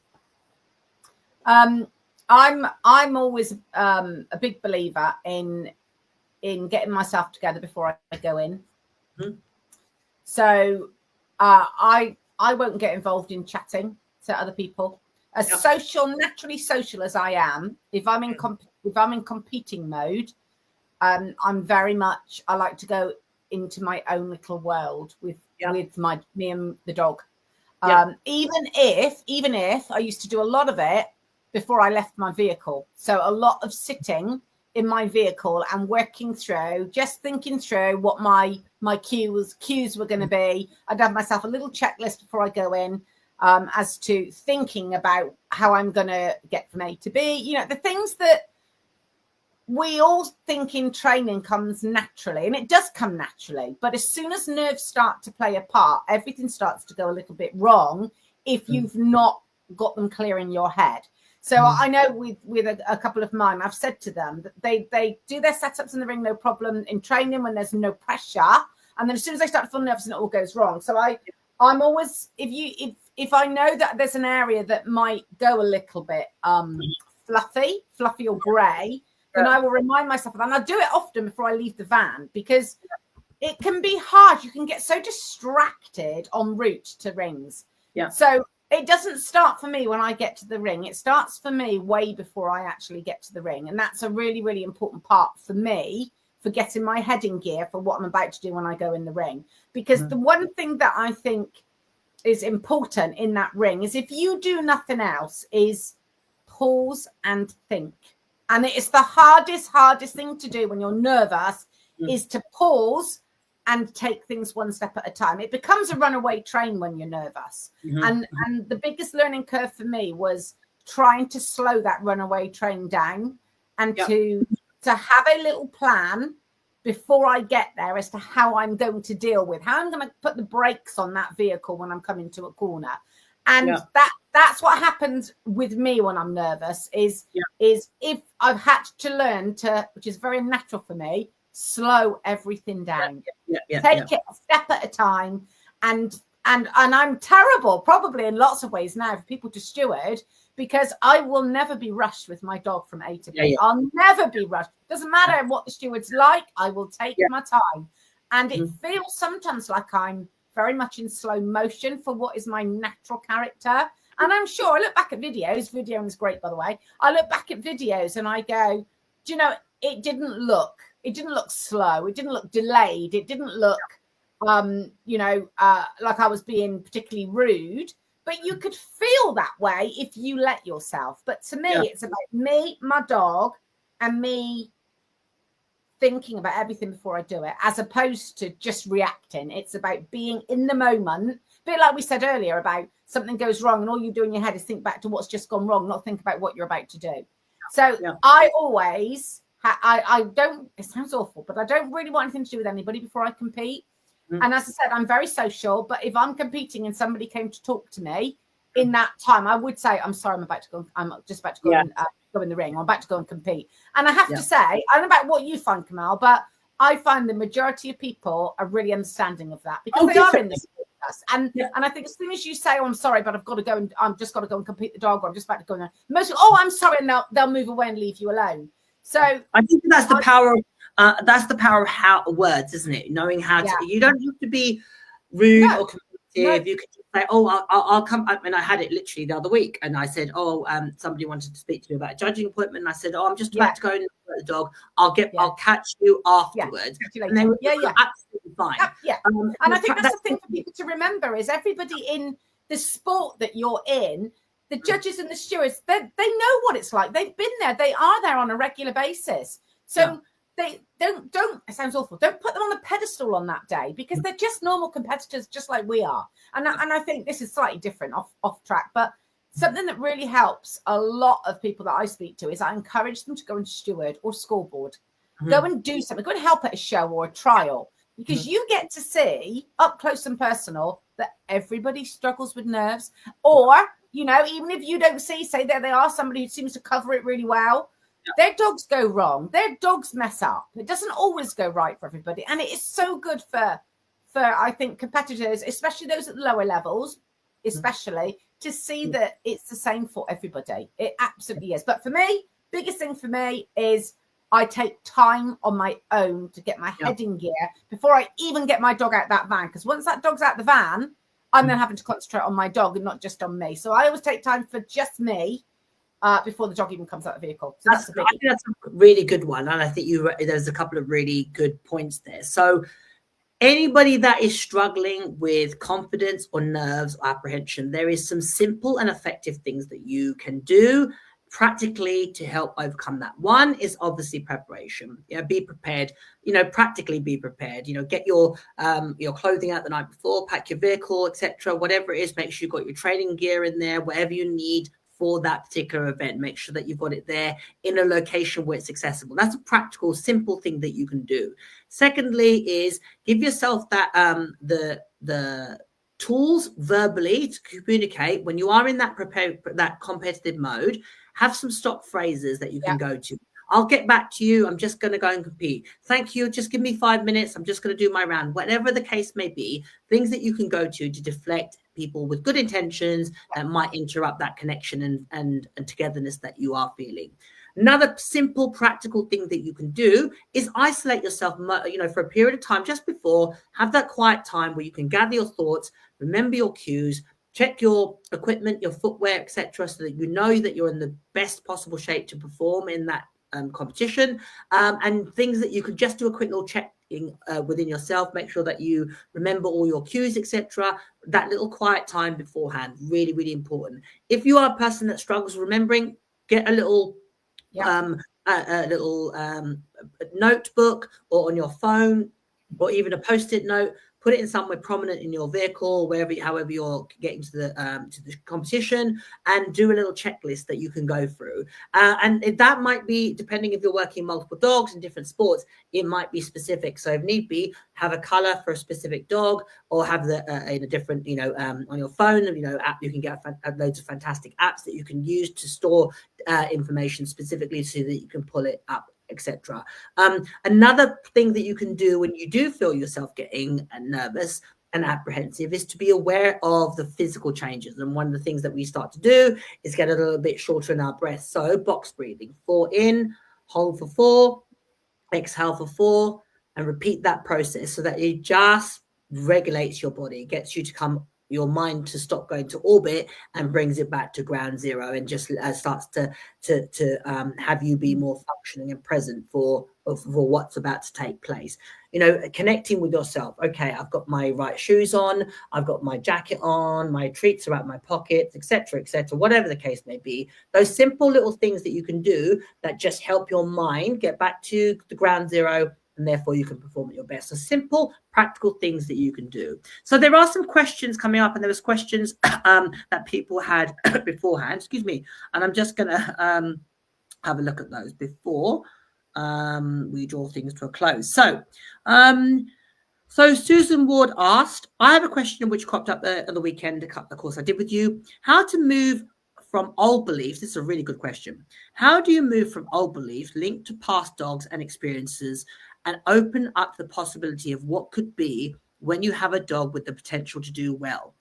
I'm always a big believer in getting myself together before I go in. Mm-hmm. So I won't get involved in chatting to other people. As naturally social as I am, if I'm in competing mode, I'm very much, I like to go into my own little world with me and the dog. Even if I used to do a lot of it before I left my vehicle. So a lot of sitting in my vehicle and working through, just thinking through what my cues were going to be. I'd have myself a little checklist before I go in, as to thinking about how I'm going to get from A to B. You know, the things that we all think in training comes naturally, and it does come naturally. But as soon as nerves start to play a part, everything starts to go a little bit wrong if you've not got them clear in your head. So I know with a couple of mine, I've said to them that they do their setups in the ring, no problem, in training when there's no pressure. And then as soon as they start to feel nervous, and it all goes wrong. So I'm always, if I know that there's an area that might go a little bit fluffy or grey, then I will remind myself of that. And I do it often before I leave the van, because it can be hard. You can get so distracted en route to rings. Yeah. So it doesn't start for me when I get to the ring. It starts for me way before I actually get to the ring. And that's a really, really important part for me, for getting my head in gear for what I'm about to do when I go in the ring. Because the one thing that I think is important in that ring is, if you do nothing else, is pause and think. And it is the hardest thing to do when you're nervous, is to pause and take things one step at a time. It becomes a runaway train when you're nervous. And the biggest learning curve for me was trying to slow that runaway train down, and to have a little plan before I get there as to how I'm going to deal with, how I'm going to put the brakes on that vehicle when I'm coming to a corner. And that's what happens with me when I'm nervous, is if I've had to learn to, which is very natural for me, slow everything down. Take it a step at a time. And I'm terrible, probably in lots of ways now, for people to steward, because I will never be rushed with my dog from A to B. I'll never be rushed. Doesn't matter what the steward's like, I will take my time. And it feels sometimes like I'm very much in slow motion for what is my natural character. And I'm sure I look back at videos. Videoing is great, by the way. I look back at videos and I go, do you know, it didn't look slow. It didn't look delayed. It didn't look, like I was being particularly rude. But you could feel that way if you let yourself. But to me, it's about me, my dog, and me thinking about everything before I do it, as opposed to just reacting. It's about being in the moment. A bit like we said earlier about something goes wrong and all you do in your head is think back to what's just gone wrong, not think about what you're about to do. So I always, I don't, it sounds awful, but I don't really want anything to do with anybody before I compete. And as I said, I'm very social, but if I'm competing and somebody came to talk to me in that time, I would say, I'm sorry, I'm just about to go and go in the ring. I'm about to go and compete. And I have to say, I don't know about what you find, Kamal, but I find the majority of people are really understanding of that, because they are in this with us. And I think as soon as you say, oh, I'm sorry, but I've got to go and I'm just got to go and compete the dog, or I'm just about to go in, most people, oh, I'm sorry, and they'll move away and leave you alone. So I think that's the power of how words, isn't it? Knowing how to, you don't have to be rude or competitive. You can just say, oh, I'll come. I mean, I had it literally the other week, and I said, oh, somebody wanted to speak to me about a judging appointment, and I said, oh, I'm just about to go and look at the dog. I'll catch you afterwards. And they were absolutely fine. And I think that's the thing for people to remember, is everybody in the sport that you're in, the judges and the stewards, they know what it's like. They've been there. They are there on a regular basis. So they don't, it sounds awful, don't put them on the pedestal on that day, because they're just normal competitors just like we are. And I think this is slightly different off track, but something that really helps a lot of people that I speak to is I encourage them to go and steward or scoreboard. Go and do something. Go and help at a show or a trial, because you get to see up close and personal that everybody struggles with nerves. Or, you know, even if you don't say there they are somebody who seems to cover it really well, their dogs go wrong. Their dogs mess up. It doesn't always go right for everybody. And it is so good for I think, competitors, especially those at the lower levels, especially, to see that it's the same for everybody. It absolutely is. But for me, biggest thing for me is I take time on my own to get my head in gear before I even get my dog out that van. Because once that dog's out the van, I'm then having to concentrate on my dog and not just on me. So I always take time for just me before the dog even comes out of the vehicle. So that's a big. I think that's a really good one, and I think there's a couple of really good points there. So anybody that is struggling with confidence or nerves or apprehension, there is some simple and effective things that you can do practically to help overcome that. One is obviously preparation. Be prepared. Practically be prepared. Get your clothing out the night before, pack your vehicle, etc. Whatever it is, make sure you've got your training gear in there, whatever you need for that particular event. Make sure that you've got it there in a location where it's accessible. That's a practical, simple thing that you can do. Secondly, is give yourself that the tools verbally to communicate when you are in that competitive mode. Have some stock phrases that you can go to. I'll get back to you. I'm just going to go and compete. Thank you. Just give me 5 minutes. I'm just going to do my round. Whatever the case may be, things that you can go to deflect people with good intentions that might interrupt that connection and togetherness that you are feeling. Another simple, practical thing that you can do is isolate yourself, for a period of time just before. Have that quiet time where you can gather your thoughts, remember your cues, check your equipment, your footwear, etc., so that you know that you're in the best possible shape to perform in that competition, and things that you could just do a quick little checking within yourself. Make sure that you remember all your cues, etc. That little quiet time beforehand, really, really important. If you are a person that struggles remembering, get a little notebook or on your phone, or even a post-it note. Put it in somewhere prominent in your vehicle, however you're getting to the competition, and do a little checklist that you can go through. And that might be, depending if you're working multiple dogs in different sports, it might be specific. So if need be, have a color for a specific dog, or have in a different, on your phone, app. You can get loads of fantastic apps that you can use to store information specifically so that you can pull it up, etc. Another thing that you can do when you do feel yourself getting nervous and apprehensive is to be aware of the physical changes. And one of the things that we start to do is get a little bit shorter in our breath. So box breathing, 4 in, hold for 4, exhale for 4, and repeat that process so that it just regulates your body, gets you to your mind to stop going to orbit and brings it back to ground zero, and just starts to have you be more functioning and present for what's about to take place. Connecting with yourself. Okay, I've got my right shoes on, I've got my jacket on, my treats are out my pockets, etc., whatever the case may be. Those simple little things that you can do that just help your mind get back to the ground zero, and therefore you can perform at your best. So simple, practical things that you can do. So there are some questions coming up, and there was questions that people had beforehand, and I'm just going to have a look at those before we draw things to a close. So Susan Ward asked, I have a question which cropped up on the weekend, of course I did with you, how to move from old beliefs. This is a really good question. How do you move from old beliefs linked to past dogs and experiences and open up the possibility of what could be when you have a dog with the potential to do well?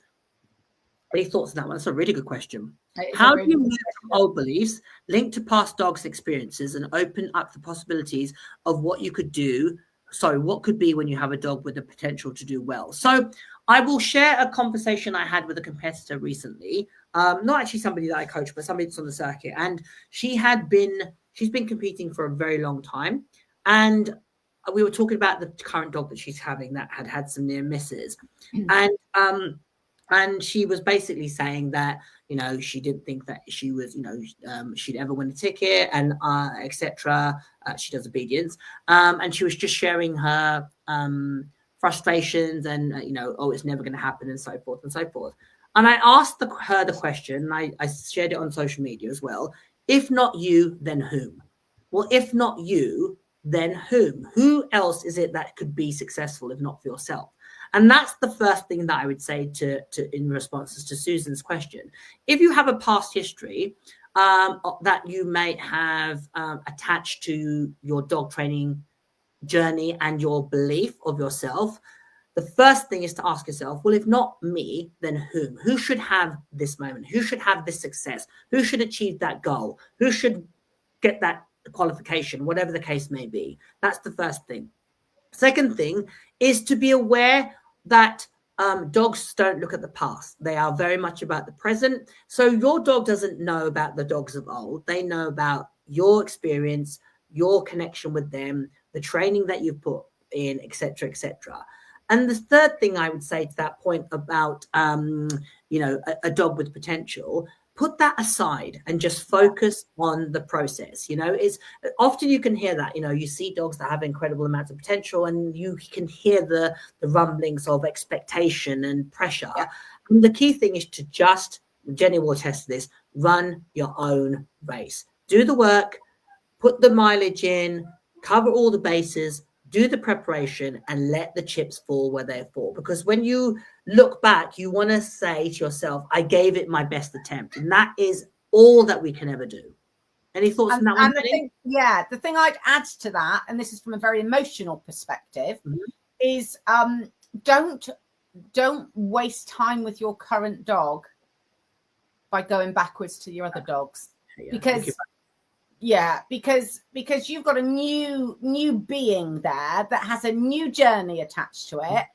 Any thoughts on that one? That's a really good question. How do you move from old beliefs linked to past dogs' experiences and open up the possibilities of what you could do? Sorry, what could be when you have a dog with the potential to do well? So I will share a conversation I had with a competitor recently. Not actually somebody that I coach, but somebody that's on the circuit. And she's been competing for a very long time. And we were talking about the current dog that she's having that had some near misses. And she was basically saying that, she didn't think that she was, she'd ever win a ticket, and etc. She does obedience. And she was just sharing her frustrations and, it's never going to happen, and so forth and so forth. And I asked her the question, and I shared it on social media as well. If not you, then whom? Well, if not you, then whom? Who else is it that could be successful if not for yourself? And that's the first thing that I would say to in responses to Susan's question. If you have a past history that you may have attached to your dog training journey and your belief of yourself, the first thing is to ask yourself, well, if not me, then whom? Who should have this moment? Who should have this success? Who should achieve that goal? Who should get that qualification, whatever the case may be? That's the first thing. Second thing is to be aware that dogs don't look at the past. They are very much about the present. So your dog doesn't know about the dogs of old. They know about your experience, your connection with them, the training that you've put in, etc., etc. And the third thing I would say to that point about, a dog with potential, put that aside and just focus on the process. Is often you can hear that, you see dogs that have incredible amounts of potential and you can hear the rumblings of expectation and pressure. Yeah. And the key thing is to just, Jenny will attest to this, run your own race. Do the work, put the mileage in, cover all the bases, do the preparation, and let the chips fall where they fall. Because when you look back, you want to say to yourself, I gave it my best attempt. And that is all that we can ever do. Any thoughts on that one? The thing I'd add to that, and this is from a very emotional perspective, is don't waste time with your current dog by going backwards to your other dogs. Because you've got a new being there that has a new journey attached to it,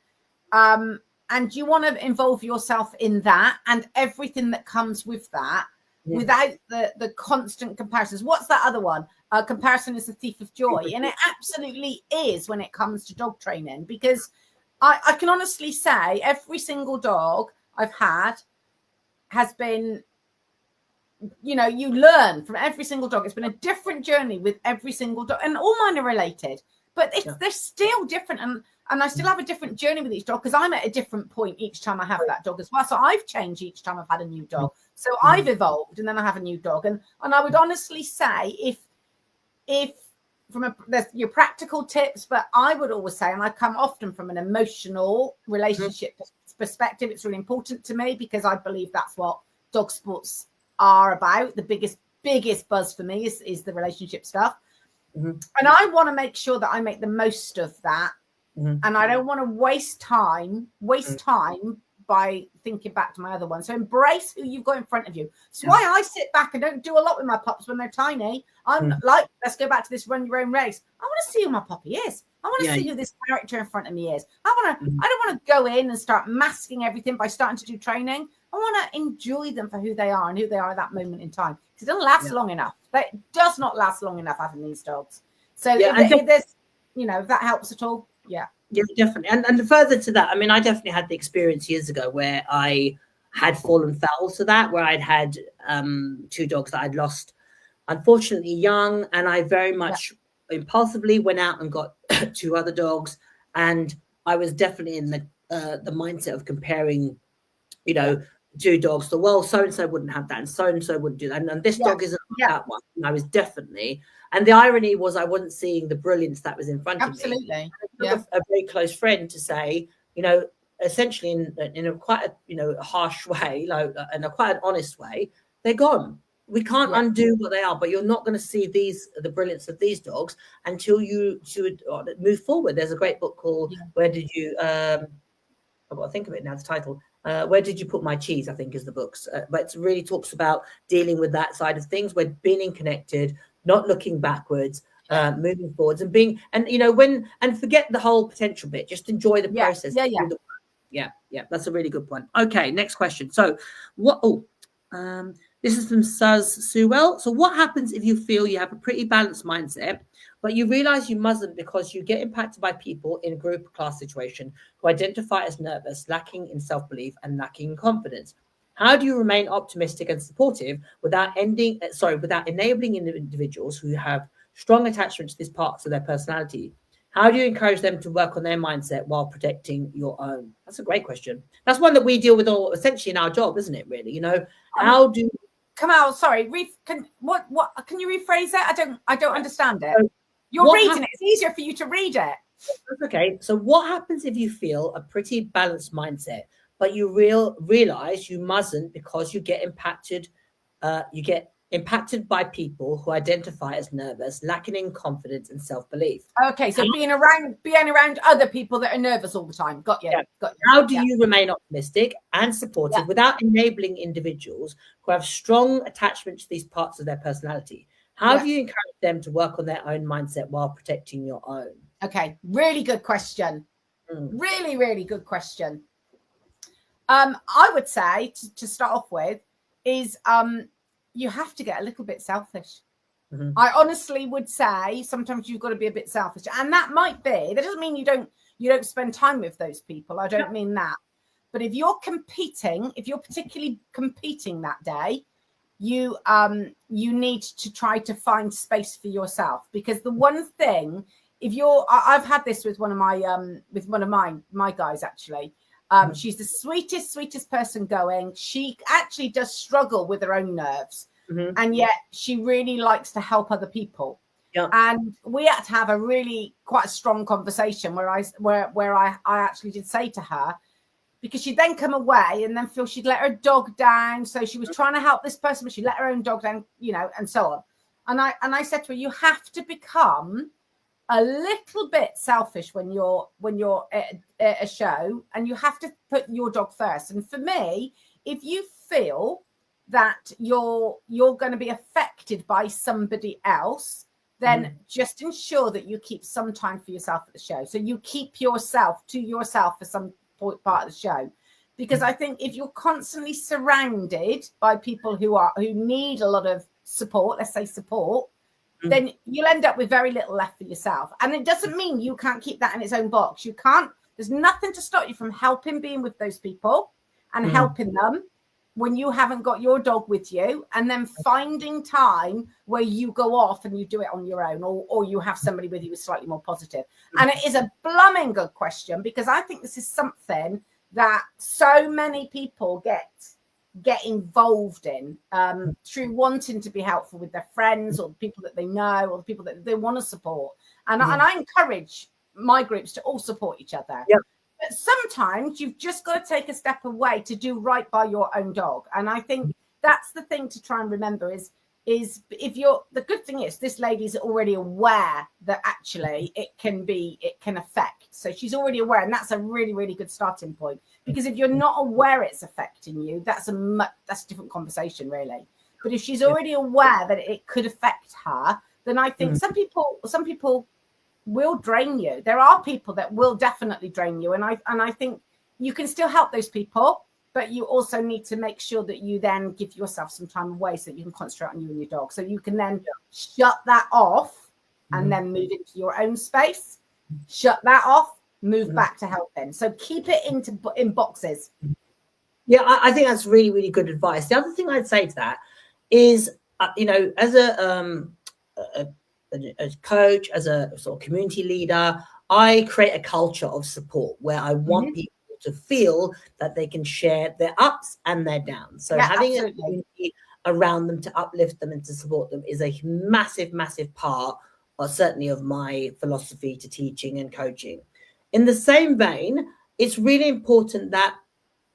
and you want to involve yourself in that and everything that comes with that, without the constant comparisons. What's that other one? Comparison is the thief of joy, and it absolutely is when it comes to dog training. Because I can honestly say every single dog I've had has been, you learn from every single dog. It's been a different journey with every single dog, and all mine are related, but they're still different. And I still have a different journey with each dog because I'm at a different point each time I have that dog as well. So I've changed each time I've had a new dog. So I've evolved and then I have a new dog. And I would honestly say if from your practical tips, but I would always say, and I come often from an emotional relationship perspective, it's really important to me because I believe that's what dog sports are about. The biggest buzz for me is the relationship stuff. And I want to make sure that I make the most of that. And I don't want to waste time by thinking back to my other one. So embrace who you've got in front of you. It's why I sit back and don't do a lot with my pups when they're tiny. I'm like, let's go back to this run your own race. I want to see who my puppy is. I want to see who this character in front of me is. I don't want to go in and start masking everything by starting to do training. I want to enjoy them for who they are and who they are at that moment in time. Because it doesn't last long enough. It does not last long enough having these dogs. So if there's, if that helps at all. Yeah, definitely. And further to that, I mean, I definitely had the experience years ago where I had fallen foul to that, where I'd had 2 dogs that I'd lost, unfortunately, young. And I very much impulsively went out and got 2 other dogs. And I was definitely in the mindset of comparing, 2 dogs. So, well, so-and-so wouldn't have that and so-and-so wouldn't do that. And this dog isn't that one. And I was definitely... And the irony was I wasn't seeing the brilliance that was in front of me. Absolutely. A very close friend to say, essentially in a quite a harsh way, in a quite an honest way, they're gone. We can't undo what they are, but you're not going to see the brilliance of these dogs until you should move forward. There's a great book called Where Did You I've got to think of it now, the title. Where Did You Put My Cheese, I think is the books. But it really talks about dealing with that side of things, where being connected, not looking backwards, moving forwards, and being, and forget the whole potential bit. Just enjoy the process. Yeah. That's a really good point. Okay, next question. So, this is from Suz Sewell. So, what happens if you feel you have a pretty balanced mindset, but you realize you mustn't because you get impacted by people in a group or class situation who identify as nervous, lacking in self-belief, and lacking in confidence? How do you remain optimistic and supportive without enabling individuals who have strong attachment to these parts of their personality? How do you encourage them to work on their mindset while protecting your own? That's a great question. That's one that we deal with essentially in our job, isn't it? Really, how do? Kamal, sorry. Can you rephrase that? I don't understand it. You're reading it. It's easier for you to read it. Okay. So what happens if you feel a pretty balanced mindset, but you realize you mustn't because you get impacted? You get impacted by people who identify as nervous, lacking in confidence and self-belief. Okay, so being around other people that are nervous all the time. Got you. How do you remain optimistic and supportive without enabling individuals who have strong attachment to these parts of their personality? How do you encourage them to work on their own mindset while protecting your own? Okay, really good question. Really, really good question. I would say to start off with is you have to get a little bit selfish. Mm-hmm. I honestly would say sometimes you've got to be a bit selfish, and that might be. That doesn't mean you don't spend time with those people. I don't mean that. But if you're competing, if you're particularly competing that day, you need to try to find space for yourself, because the one thing, I've had this with one of my guys actually. She's the sweetest person going. She actually does struggle with her own nerves, and yet she really likes to help other people. Yeah. And we had to have quite a strong conversation where I actually did say to her, because she'd then come away and then feel she'd let her dog down. So she was trying to help this person, but she let her own dog down, and so on. And I said to her, you have to become a little bit selfish when you're at a show, and you have to put your dog first. And for me, if you feel that you're going to be affected by somebody else, then just ensure that you keep some time for yourself at the show. So you keep yourself to yourself for some part of the show, because I think if you're constantly surrounded by people who need a lot of support, let's say support, then you'll end up with very little left for yourself. And it doesn't mean you can't keep that in its own box. You can't. There's nothing to stop you from being with those people and helping them when you haven't got your dog with you, and then finding time where you go off and you do it on your own, or you have somebody with you who's slightly more positive. And it is a blooming good question, because I think this is something that so many people get involved in through wanting to be helpful with their friends, or the people that they know, or the people that they want to support. And I encourage my groups to all support each other. Yep. But sometimes you've just got to take a step away to do right by your own dog. And I think that's the thing to try and remember is the good thing is this lady's already aware that actually it can affect. So she's already aware, and that's a really, really good starting point. Because if you're not aware it's affecting you, that's a different conversation, really. But if she's already aware that it could affect her, then I think some people will drain you. There are people that will definitely drain you, and I think you can still help those people, but you also need to make sure that you then give yourself some time away so that you can concentrate on you and your dog, so you can then shut that off and then move into your own space, shut that off, move back to helping. So keep it in boxes. Yeah, I think that's really, really good advice. The other thing I'd say to that is, as a coach, as a sort of community leader, I create a culture of support where I want people to feel that they can share their ups and their downs. So having a community around them to uplift them and to support them is a massive, massive part, certainly of my philosophy to teaching and coaching. In the same vein, it's really important that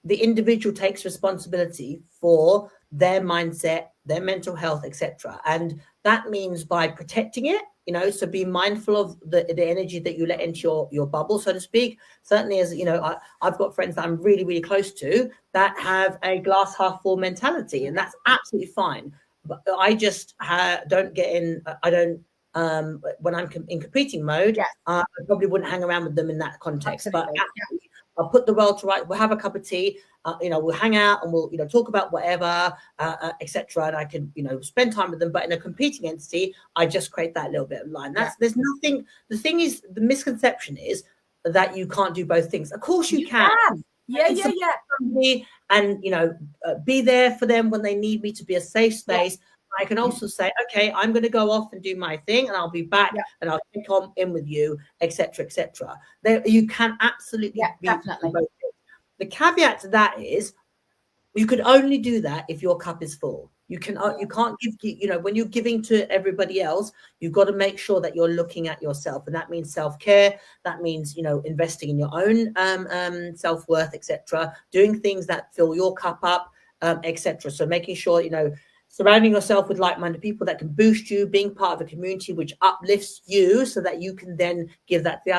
the individual takes responsibility for their mindset, their mental health, etc. And that means by protecting it, so be mindful of the energy that you let into your bubble, so to speak. Certainly, as I've got friends that I'm really, really close to that have a glass half full mentality, and that's absolutely fine. But I just don't get in. I don't. When I'm in competing mode, I probably wouldn't hang around with them in that context. Absolutely. But I'll put the world to right. We'll have a cup of tea. We'll hang out and we'll, talk about whatever, etc. And I can, spend time with them. But in a competing entity, I just create that little bit of line. There's nothing. The thing is, the misconception is that you can't do both things. Of course you can. Yeah. And be there for them when they need me, to be a safe space. Yeah. I can also say, okay, I'm going to go off and do my thing, and I'll be back, and I'll kick on in with you, etc., etc. You can absolutely be definitely. both things. The caveat to that is, you could only do that if your cup is full. You can't give, when you're giving to everybody else, you've got to make sure that you're looking at yourself, and that means self-care. That means investing in your own self-worth, etc. Doing things that fill your cup up, etc. So making sure surrounding yourself with like-minded people that can boost you, being part of a community which uplifts you so that you can then give that to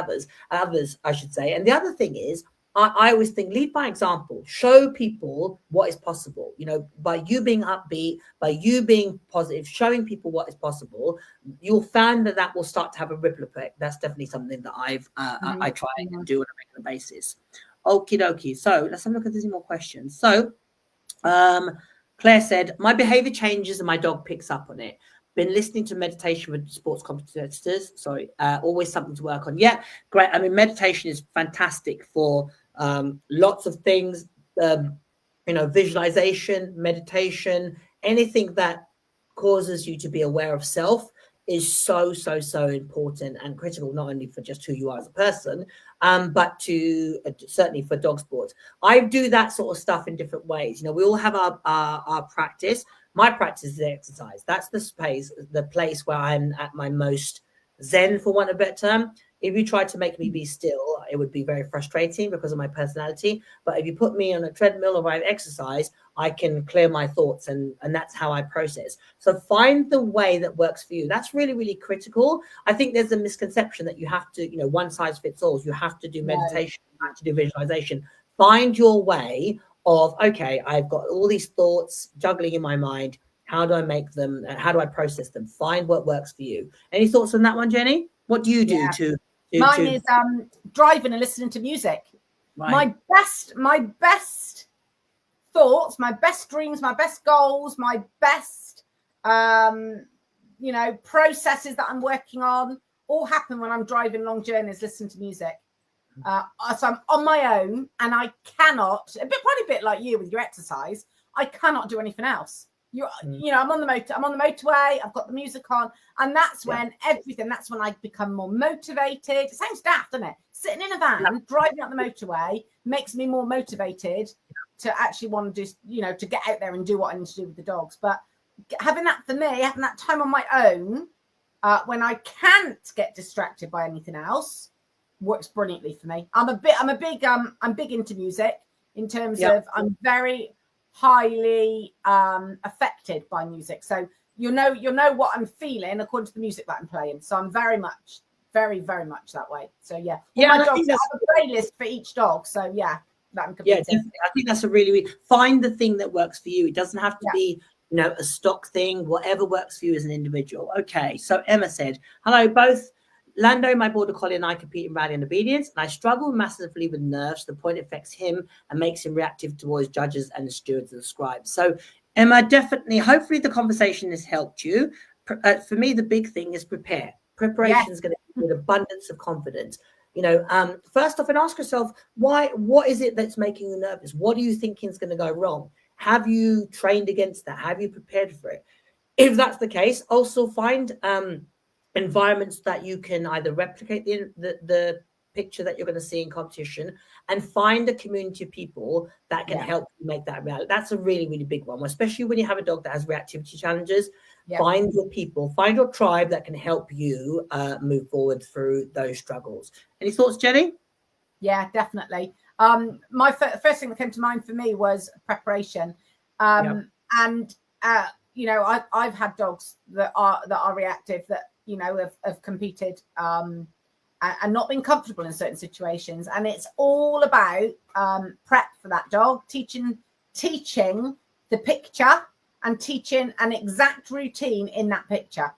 others, I should say. And the other thing is, I always think, lead by example, show people what is possible, by you being upbeat, by you being positive, showing people what is possible, you'll find that will start to have a ripple effect. That's definitely something that I try and do on a regular basis. Okie dokie. So let's have a look if there's any more questions. So Claire said, my behavior changes and my dog picks up on it. Been listening to meditation with sports competitors. Sorry, always something to work on. Yeah, great. I mean, meditation is fantastic for lots of things. Visualization, meditation, anything that causes you to be aware of self is so important and critical, not only for just who you are as a person, but to certainly for dog sports. I do that sort of stuff in different ways. We all have our practice. My practice is exercise. That's the place where I'm at my most zen, for want of a better term. If you tried to make me be still, it would be very frustrating because of my personality. But if you put me on a treadmill or I exercise, I can clear my thoughts, and that's how I process. So find the way that works for you. That's really, really critical. I think there's a misconception that you have to, one size fits all. You have to do meditation, you have to do visualization. Find your way of, okay, I've got all these thoughts juggling in my mind. How do I make them? How do I process them? Find what works for you. Any thoughts on that one, Jenny? What do you do to Mine is driving and listening to music. Right. My best thoughts, my best dreams, my best goals, my best processes that I'm working on all happen when I'm driving long journeys, listening to music. So I'm on my own, and I cannot, probably a bit like you with your exercise, I cannot do anything else. I'm on the motorway, I've got the music on, and that's when that's when I become more motivated. It sounds daft, doesn't it? Sitting in a van, driving up the motorway makes me more motivated to actually want to do, to get out there and do what I need to do with the dogs. But having that time on my own, when I can't get distracted by anything else, works brilliantly for me. I'm big into music in terms of I'm very highly affected by music, so you'll know what I'm feeling according to the music that I'm playing. So I'm very much that way. So my dogs have a playlist for each dog. So that I'm definitely. I think that's a really find the thing that works for you. It doesn't have to be a stock thing. Whatever works for you as an individual. Okay, so Emma said, hello both. Lando, my border collie, and I compete in rally and obedience, and I struggle massively with nerves to the point it affects him and makes him reactive towards judges and the stewards and the scribes. So, Emma, definitely, hopefully the conversation has helped you. For me, the big thing is prepare. Preparation is going to give you an abundance of confidence. First off, and ask yourself, what is it that's making you nervous? What are you thinking is going to go wrong? Have you trained against that? Have you prepared for it? If that's the case, also find environments that you can either replicate the picture that you're going to see in competition, and find a community of people that can help you make that reality. That's a really, really big one, especially when you have a dog that has reactivity challenges. Find your people, find your tribe that can help you move forward through those struggles. Any thoughts, Jenny? Yeah, definitely. My first thing that came to mind for me was preparation. And I've had dogs that are reactive, that have competed and not been comfortable in certain situations, and it's all about prep for that dog, teaching the picture and teaching an exact routine in that picture,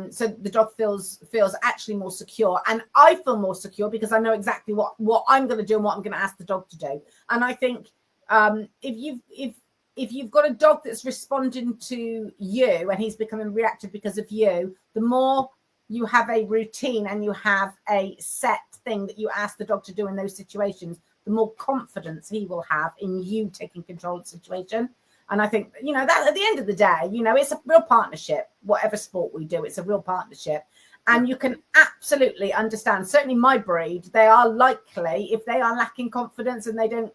so the dog feels actually more secure, and I feel more secure because I know exactly what I'm going to do and what I'm going to ask the dog to do. And I think if you've got a dog that's responding to you and he's becoming reactive because of you, the more you have a routine and you have a set thing that you ask the dog to do in those situations, the more confidence he will have in you taking control of the situation. And I think, that at the end of the day, it's a real partnership. Whatever sport we do, it's a real partnership. And you can absolutely understand, certainly my breed, they are likely, if they are lacking confidence and they don't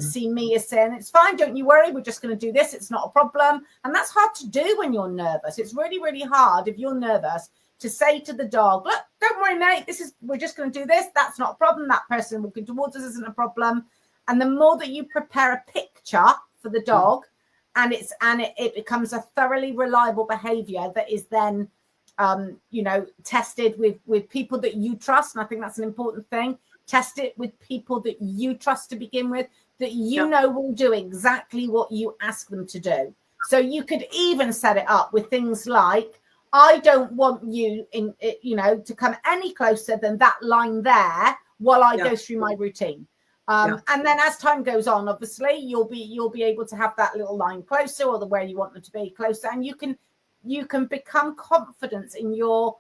see me as saying, it's fine, don't you worry, we're just going to do this, it's not a problem. And that's hard to do when you're nervous. It's really, really hard if you're nervous to say to the dog, look, don't worry, mate, we're just going to do this, that's not a problem, that person walking towards us isn't a problem. And the more that you prepare a picture for the dog, and it becomes a thoroughly reliable behavior that is then tested with people that you trust. And I think that's an important thing. Test it with people that you trust to begin with, that know will do exactly what you ask them to do. So you could even set it up with things like, I don't want you to come any closer than that line there while I go through my routine. And then as time goes on, obviously you'll be able to have that little line closer, or the where you want them to be closer, and you can become confident in your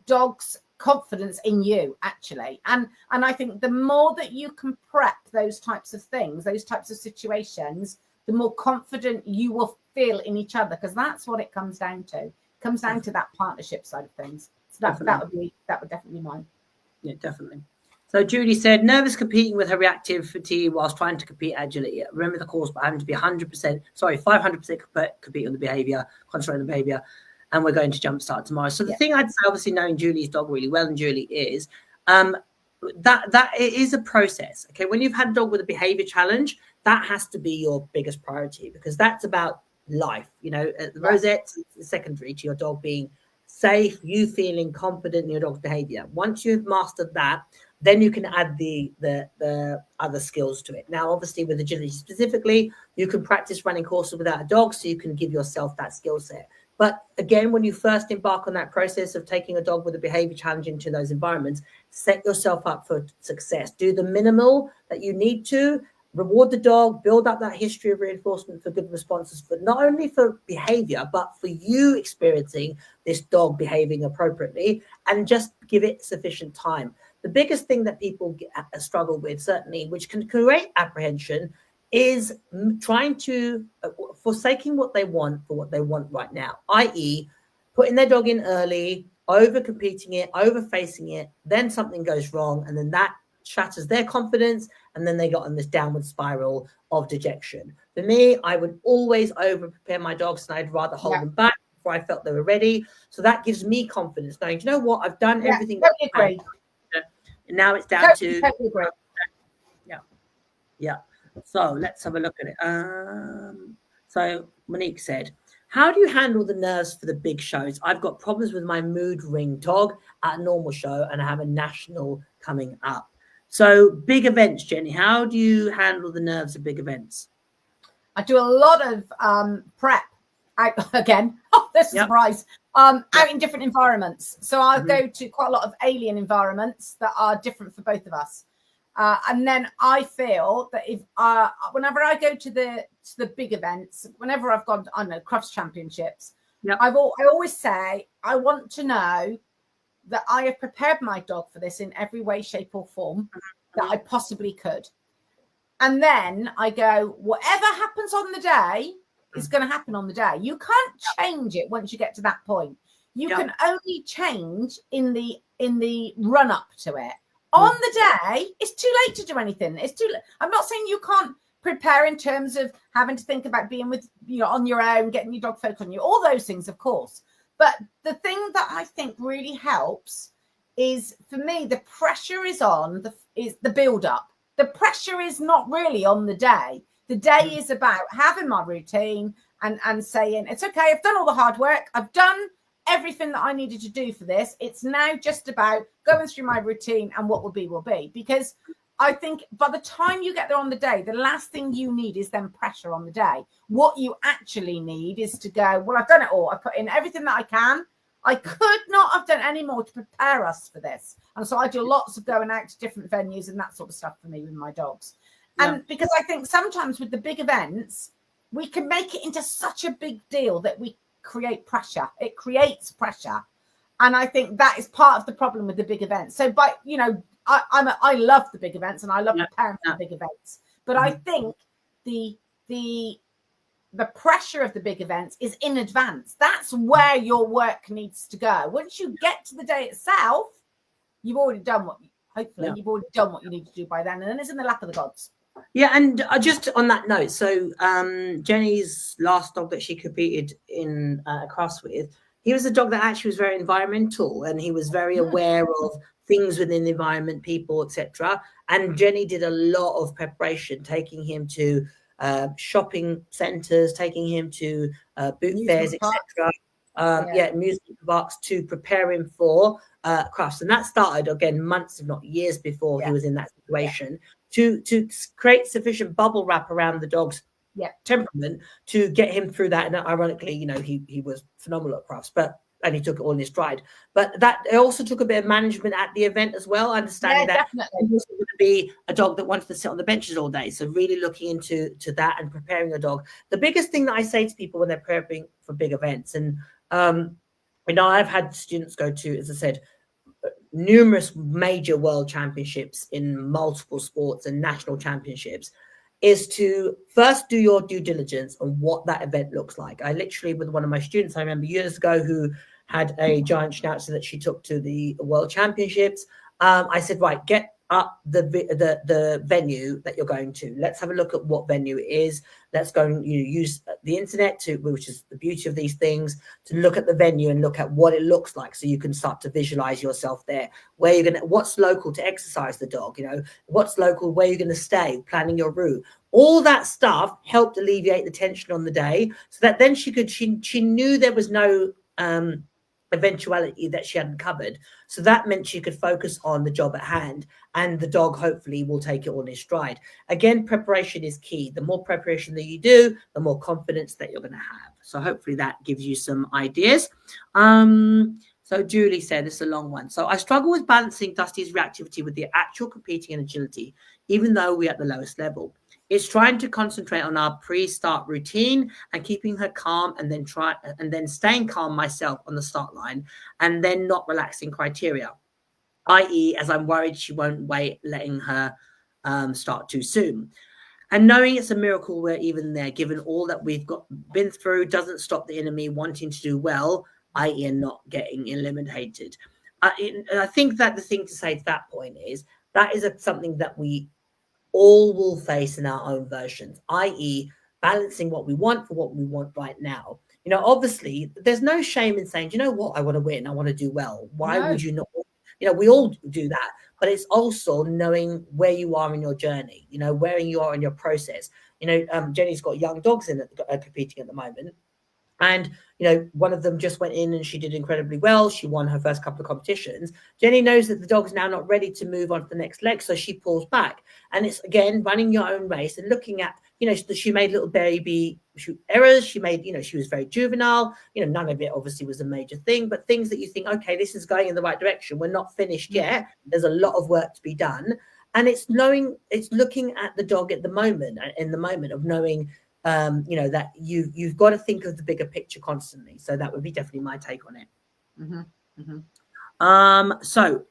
dog's confidence in you, actually. And I think the more that you can prep those types of things, those types of situations, the more confident you will feel in each other, because that's what it comes down to. It comes down to that partnership side of things. So that would definitely be mine. Yeah, definitely. So Judy said, nervous competing with her reactivity whilst trying to compete agility. Remember the course, but having to be 500% compete on the behaviour, concentrate on the behaviour, and we're going to jumpstart tomorrow. So the thing I'd say, obviously knowing Julie's dog really well, and Julie is, that it is a process. Okay, when you've had a dog with a behaviour challenge, that has to be your biggest priority, because that's about life. You know, the rosettes is secondary to your dog being safe, you feeling confident in your dog's behavior. Once you've mastered that, then you can add the other skills to it. Now, obviously, with agility specifically, you can practice running courses without a dog, so you can give yourself that skill set. But again, when you first embark on that process of taking a dog with a behavior challenge into those environments, set yourself up for success. Do the minimal that you need to, reward the dog, build up that history of reinforcement for good responses, for not only for behavior, but for you experiencing this dog behaving appropriately, and just give it sufficient time. The biggest thing that people struggle with, certainly, which can create apprehension, is trying to forsaking what they want for what they want right now, i.e. putting their dog in early, over competing it, over facing it, then something goes wrong, and then that shatters their confidence, and then they got on this downward spiral of dejection. For me, I would always over prepare my dogs, and I'd rather hold them back before I felt they were ready. So that gives me confidence, knowing, do you know what, I've done everything. Totally agree. And now it's down to agree. Yeah. So let's have a look at it. So Monique said, how do you handle the nerves for the big shows? I've got problems with my mood ring dog at a normal show, and I have a national coming up. So big events, Jenny, how do you handle the nerves of big events? I do a lot of prep. Again, this is a surprise. Out in different environments. So I'll go to quite a lot of alien environments that are different for both of us. And then I feel that if whenever I go to the big events, whenever I've gone, I don't know, Crufts Championships, I always say, I want to know that I have prepared my dog for this in every way, shape, or form that I possibly could. And then I go, whatever happens on the day is going to happen on the day. You can't change it once you get to that point. You can only change in the run up to it. On the day, it's too late to do anything. It's too late. I'm not saying you can't prepare in terms of having to think about being with, on your own, getting your dog focused on you, all those things, of course. But the thing that I think really helps is, for me, the pressure is the build up. The pressure is not really on the day. The day is about having my routine and saying, it's okay, I've done all the hard work. I've done everything that I needed to do for this. It's now just about going through my routine, and what will be, will be. Because I think by the time you get there on the day, the last thing you need is then pressure on the day. What you actually need is to go, well, I've done it all. I put in everything that I can. I could not have done any more to prepare us for this. And so I do lots of going out to different venues and that sort of stuff for me with my dogs. And because I think sometimes with the big events, we can make it into such a big deal that we create pressure. It creates pressure. And I think that is part of the problem with the big events. So, I love the big events, and I love preparing for the big events. But I think the pressure of the big events is in advance. That's where your work needs to go. Once you get to the day itself, you've already done you've already done what you need to do by then, and then it's in the lap of the gods. Yeah, and just on that note, so Jenny's last dog that she competed in Crufts with, he was a dog that actually was very environmental, and he was very aware of things within the environment, people, etc. And Jenny did a lot of preparation, taking him to shopping centres, taking him to boot fairs, etc. Amusement parks, to prepare him for Crufts. And that started, again, months, if not years before he was in that situation, to create sufficient bubble wrap around the dog's temperament to get him through that. And ironically, he was phenomenal at Crufts. But and he took it all in his stride. But that it also took a bit of management at the event as well, understanding that it was going to be a dog that wanted to sit on the benches all day. So really looking into that and preparing a dog. The biggest thing that I say to people when they're preparing for big events, and I've had students go to, as I said, numerous major world championships in multiple sports and national championships, is to first do your due diligence on what that event looks like. I literally, with one of my students, I remember years ago, who had a giant schnauzer that she took to the world championships. I said, right, get up the venue that you're going to. Let's have a look at what venue it is. Let's go and use the internet which is the beauty of these things, to look at the venue and look at what it looks like, so you can start to visualize yourself there. Where you're gonna, what's local to exercise the dog, what's local, where you're gonna stay, planning your route. All that stuff helped alleviate the tension on the day, so that then she knew there was no eventuality that she hadn't covered. So that meant she could focus on the job at hand, and the dog hopefully will take it on his stride. Again, preparation is key. The more preparation that you do, the more confidence that you're going to have. So hopefully that gives you some ideas. So Julie said, this is a long one. So I struggle with balancing Dusty's reactivity with the actual competing and agility, even though we're at the lowest level. It's trying to concentrate on our pre-start routine and keeping her calm, and then staying calm myself on the start line, and then not relaxing criteria, i.e. as I'm worried she won't wait, letting her start too soon. And knowing it's a miracle we're even there, given all that we've been through, doesn't stop the enemy wanting to do well, i.e. not getting eliminated. And I think that the thing to say to that point is that is something that we all will face in our own versions, i.e. balancing what we want for what we want right now. Obviously there's no shame in saying, you know what, I want to win, I want to do well. Why would you not? We all do that, but it's also knowing where you are in your journey, where you are in your process. Jenny's got young dogs in competing at the moment. And, one of them just went in and she did incredibly well. She won her first couple of competitions. Jenny knows that the dog's now not ready to move on to the next leg, so she pulls back. And it's, again, running your own race and looking at, she made little baby errors. She made, she was very juvenile. None of it obviously was a major thing, but things that you think, okay, this is going in the right direction. We're not finished yet. There's a lot of work to be done. And it's looking at the dog at the moment, in the moment of knowing, that you've got to think of the bigger picture constantly. So that would be definitely my take on it. So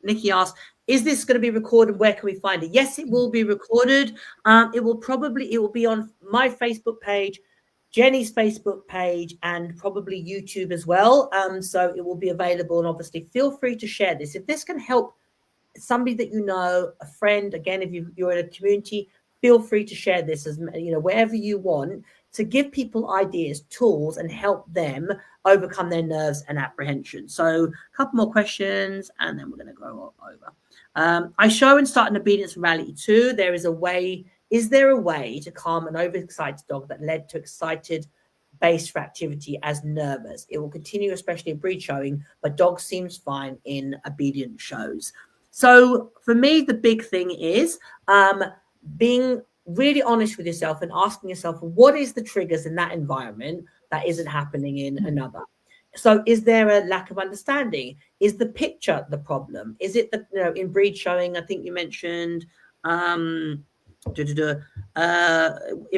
Nikki asked, is this going to be recorded? Where can we find it? Yes, it will be recorded. It will be on my Facebook page, Jenny's Facebook page, and probably YouTube as well. So it will be available, and obviously feel free to share this. If this can help somebody that a friend, again, if you're in a community, feel free to share this as wherever you want, to give people ideas, tools, and help them overcome their nerves and apprehension. So a couple more questions, and then we're going to go over. I show and start an obedience rally too. Is there a way to calm an overexcited dog that led to excited base for activity as nervous? It will continue, especially in breed showing, but dog seems fine in obedient shows. So for me, the big thing is being really honest with yourself and asking yourself, what is the triggers in that environment that isn't happening in another? So is there a lack of understanding? Is the picture the problem? Is it in breed showing, I think you mentioned in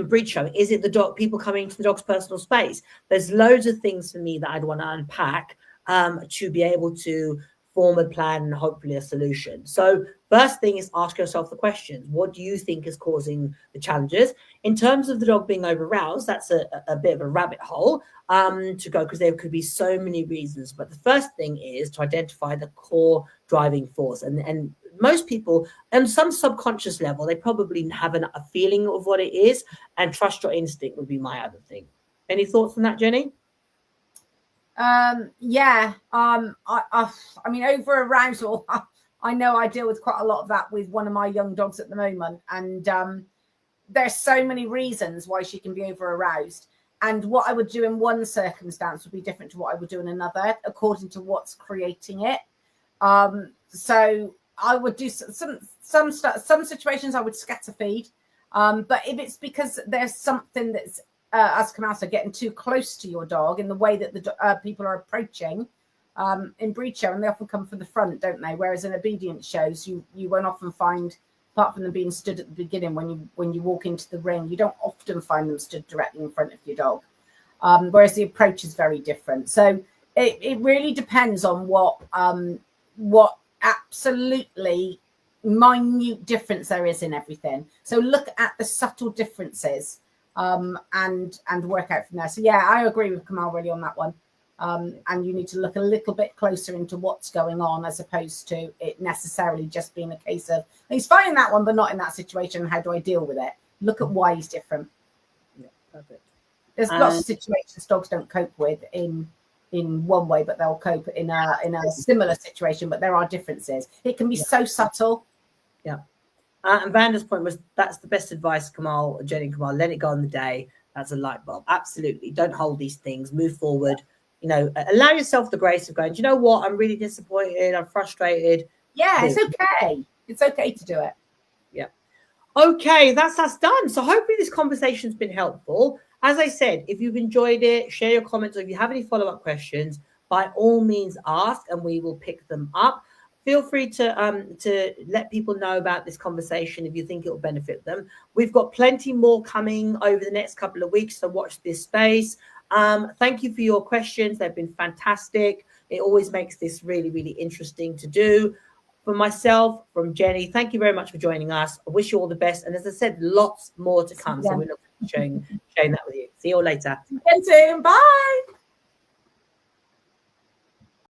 breed showing, is it the dog, people coming to the dog's personal space? There's loads of things for me that I'd want to unpack to be able to form a plan and hopefully a solution. So first thing is ask yourself the questions. What do you think is causing the challenges? In terms of the dog being over-aroused, that's a bit of a rabbit hole to go, because there could be so many reasons. But the first thing is to identify the core driving force. And most people, on some subconscious level, they probably have a feeling of what it is, and trust your instinct would be my other thing. Any thoughts on that, Jenny? Yeah. I mean, over arousal, I know I deal with quite a lot of that with one of my young dogs at the moment. And there's so many reasons why she can be over aroused. And what I would do in one circumstance would be different to what I would do in another, according to what's creating it. So I would do some situations I would scatter feed. But if it's because there's something that's as Kamal said, getting too close to your dog in the way that the people are approaching in breed show, and they often come from the front, don't they? Whereas in obedience shows, you won't often find, apart from them being stood at the beginning when you walk into the ring, you don't often find them stood directly in front of your dog. Whereas the approach is very different. So it really depends on what absolutely minute difference there is in everything. So look at the subtle differences and work out from there. So yeah, I agree with Kamal really on that one. And you need to look a little bit closer into what's going on, as opposed to it necessarily just being a case of he's fine in that one, but not in that situation. How do I deal with it? Look at why he's different. Yeah, perfect. There's lots of situations dogs don't cope with in one way, but they'll cope in a similar situation. But there are differences. It can be so subtle. Yeah. And Vanda's point was that's the best advice, Kamal, Jenny, Kamal. Let it go on the day. That's a light bulb. Absolutely. Don't hold these things. Move forward. You know, allow yourself the grace of going, do you know what? I'm really disappointed. I'm frustrated. Yeah, it's okay. It's okay to do it. Yeah. Okay, that's us done. So hopefully this conversation's been helpful. As I said, if you've enjoyed it, share your comments, or if you have any follow-up questions, by all means ask and we will pick them up. Feel free to let people know about this conversation if you think it will benefit them. We've got plenty more coming over the next couple of weeks, so watch this space. Thank you for your questions. They've been fantastic. It always makes this really, really interesting to do. From myself, from Jenny, thank you very much for joining us. I wish you all the best. And as I said, lots more to come. So we're looking forward to sharing that with you. See you all later. See you soon. Bye.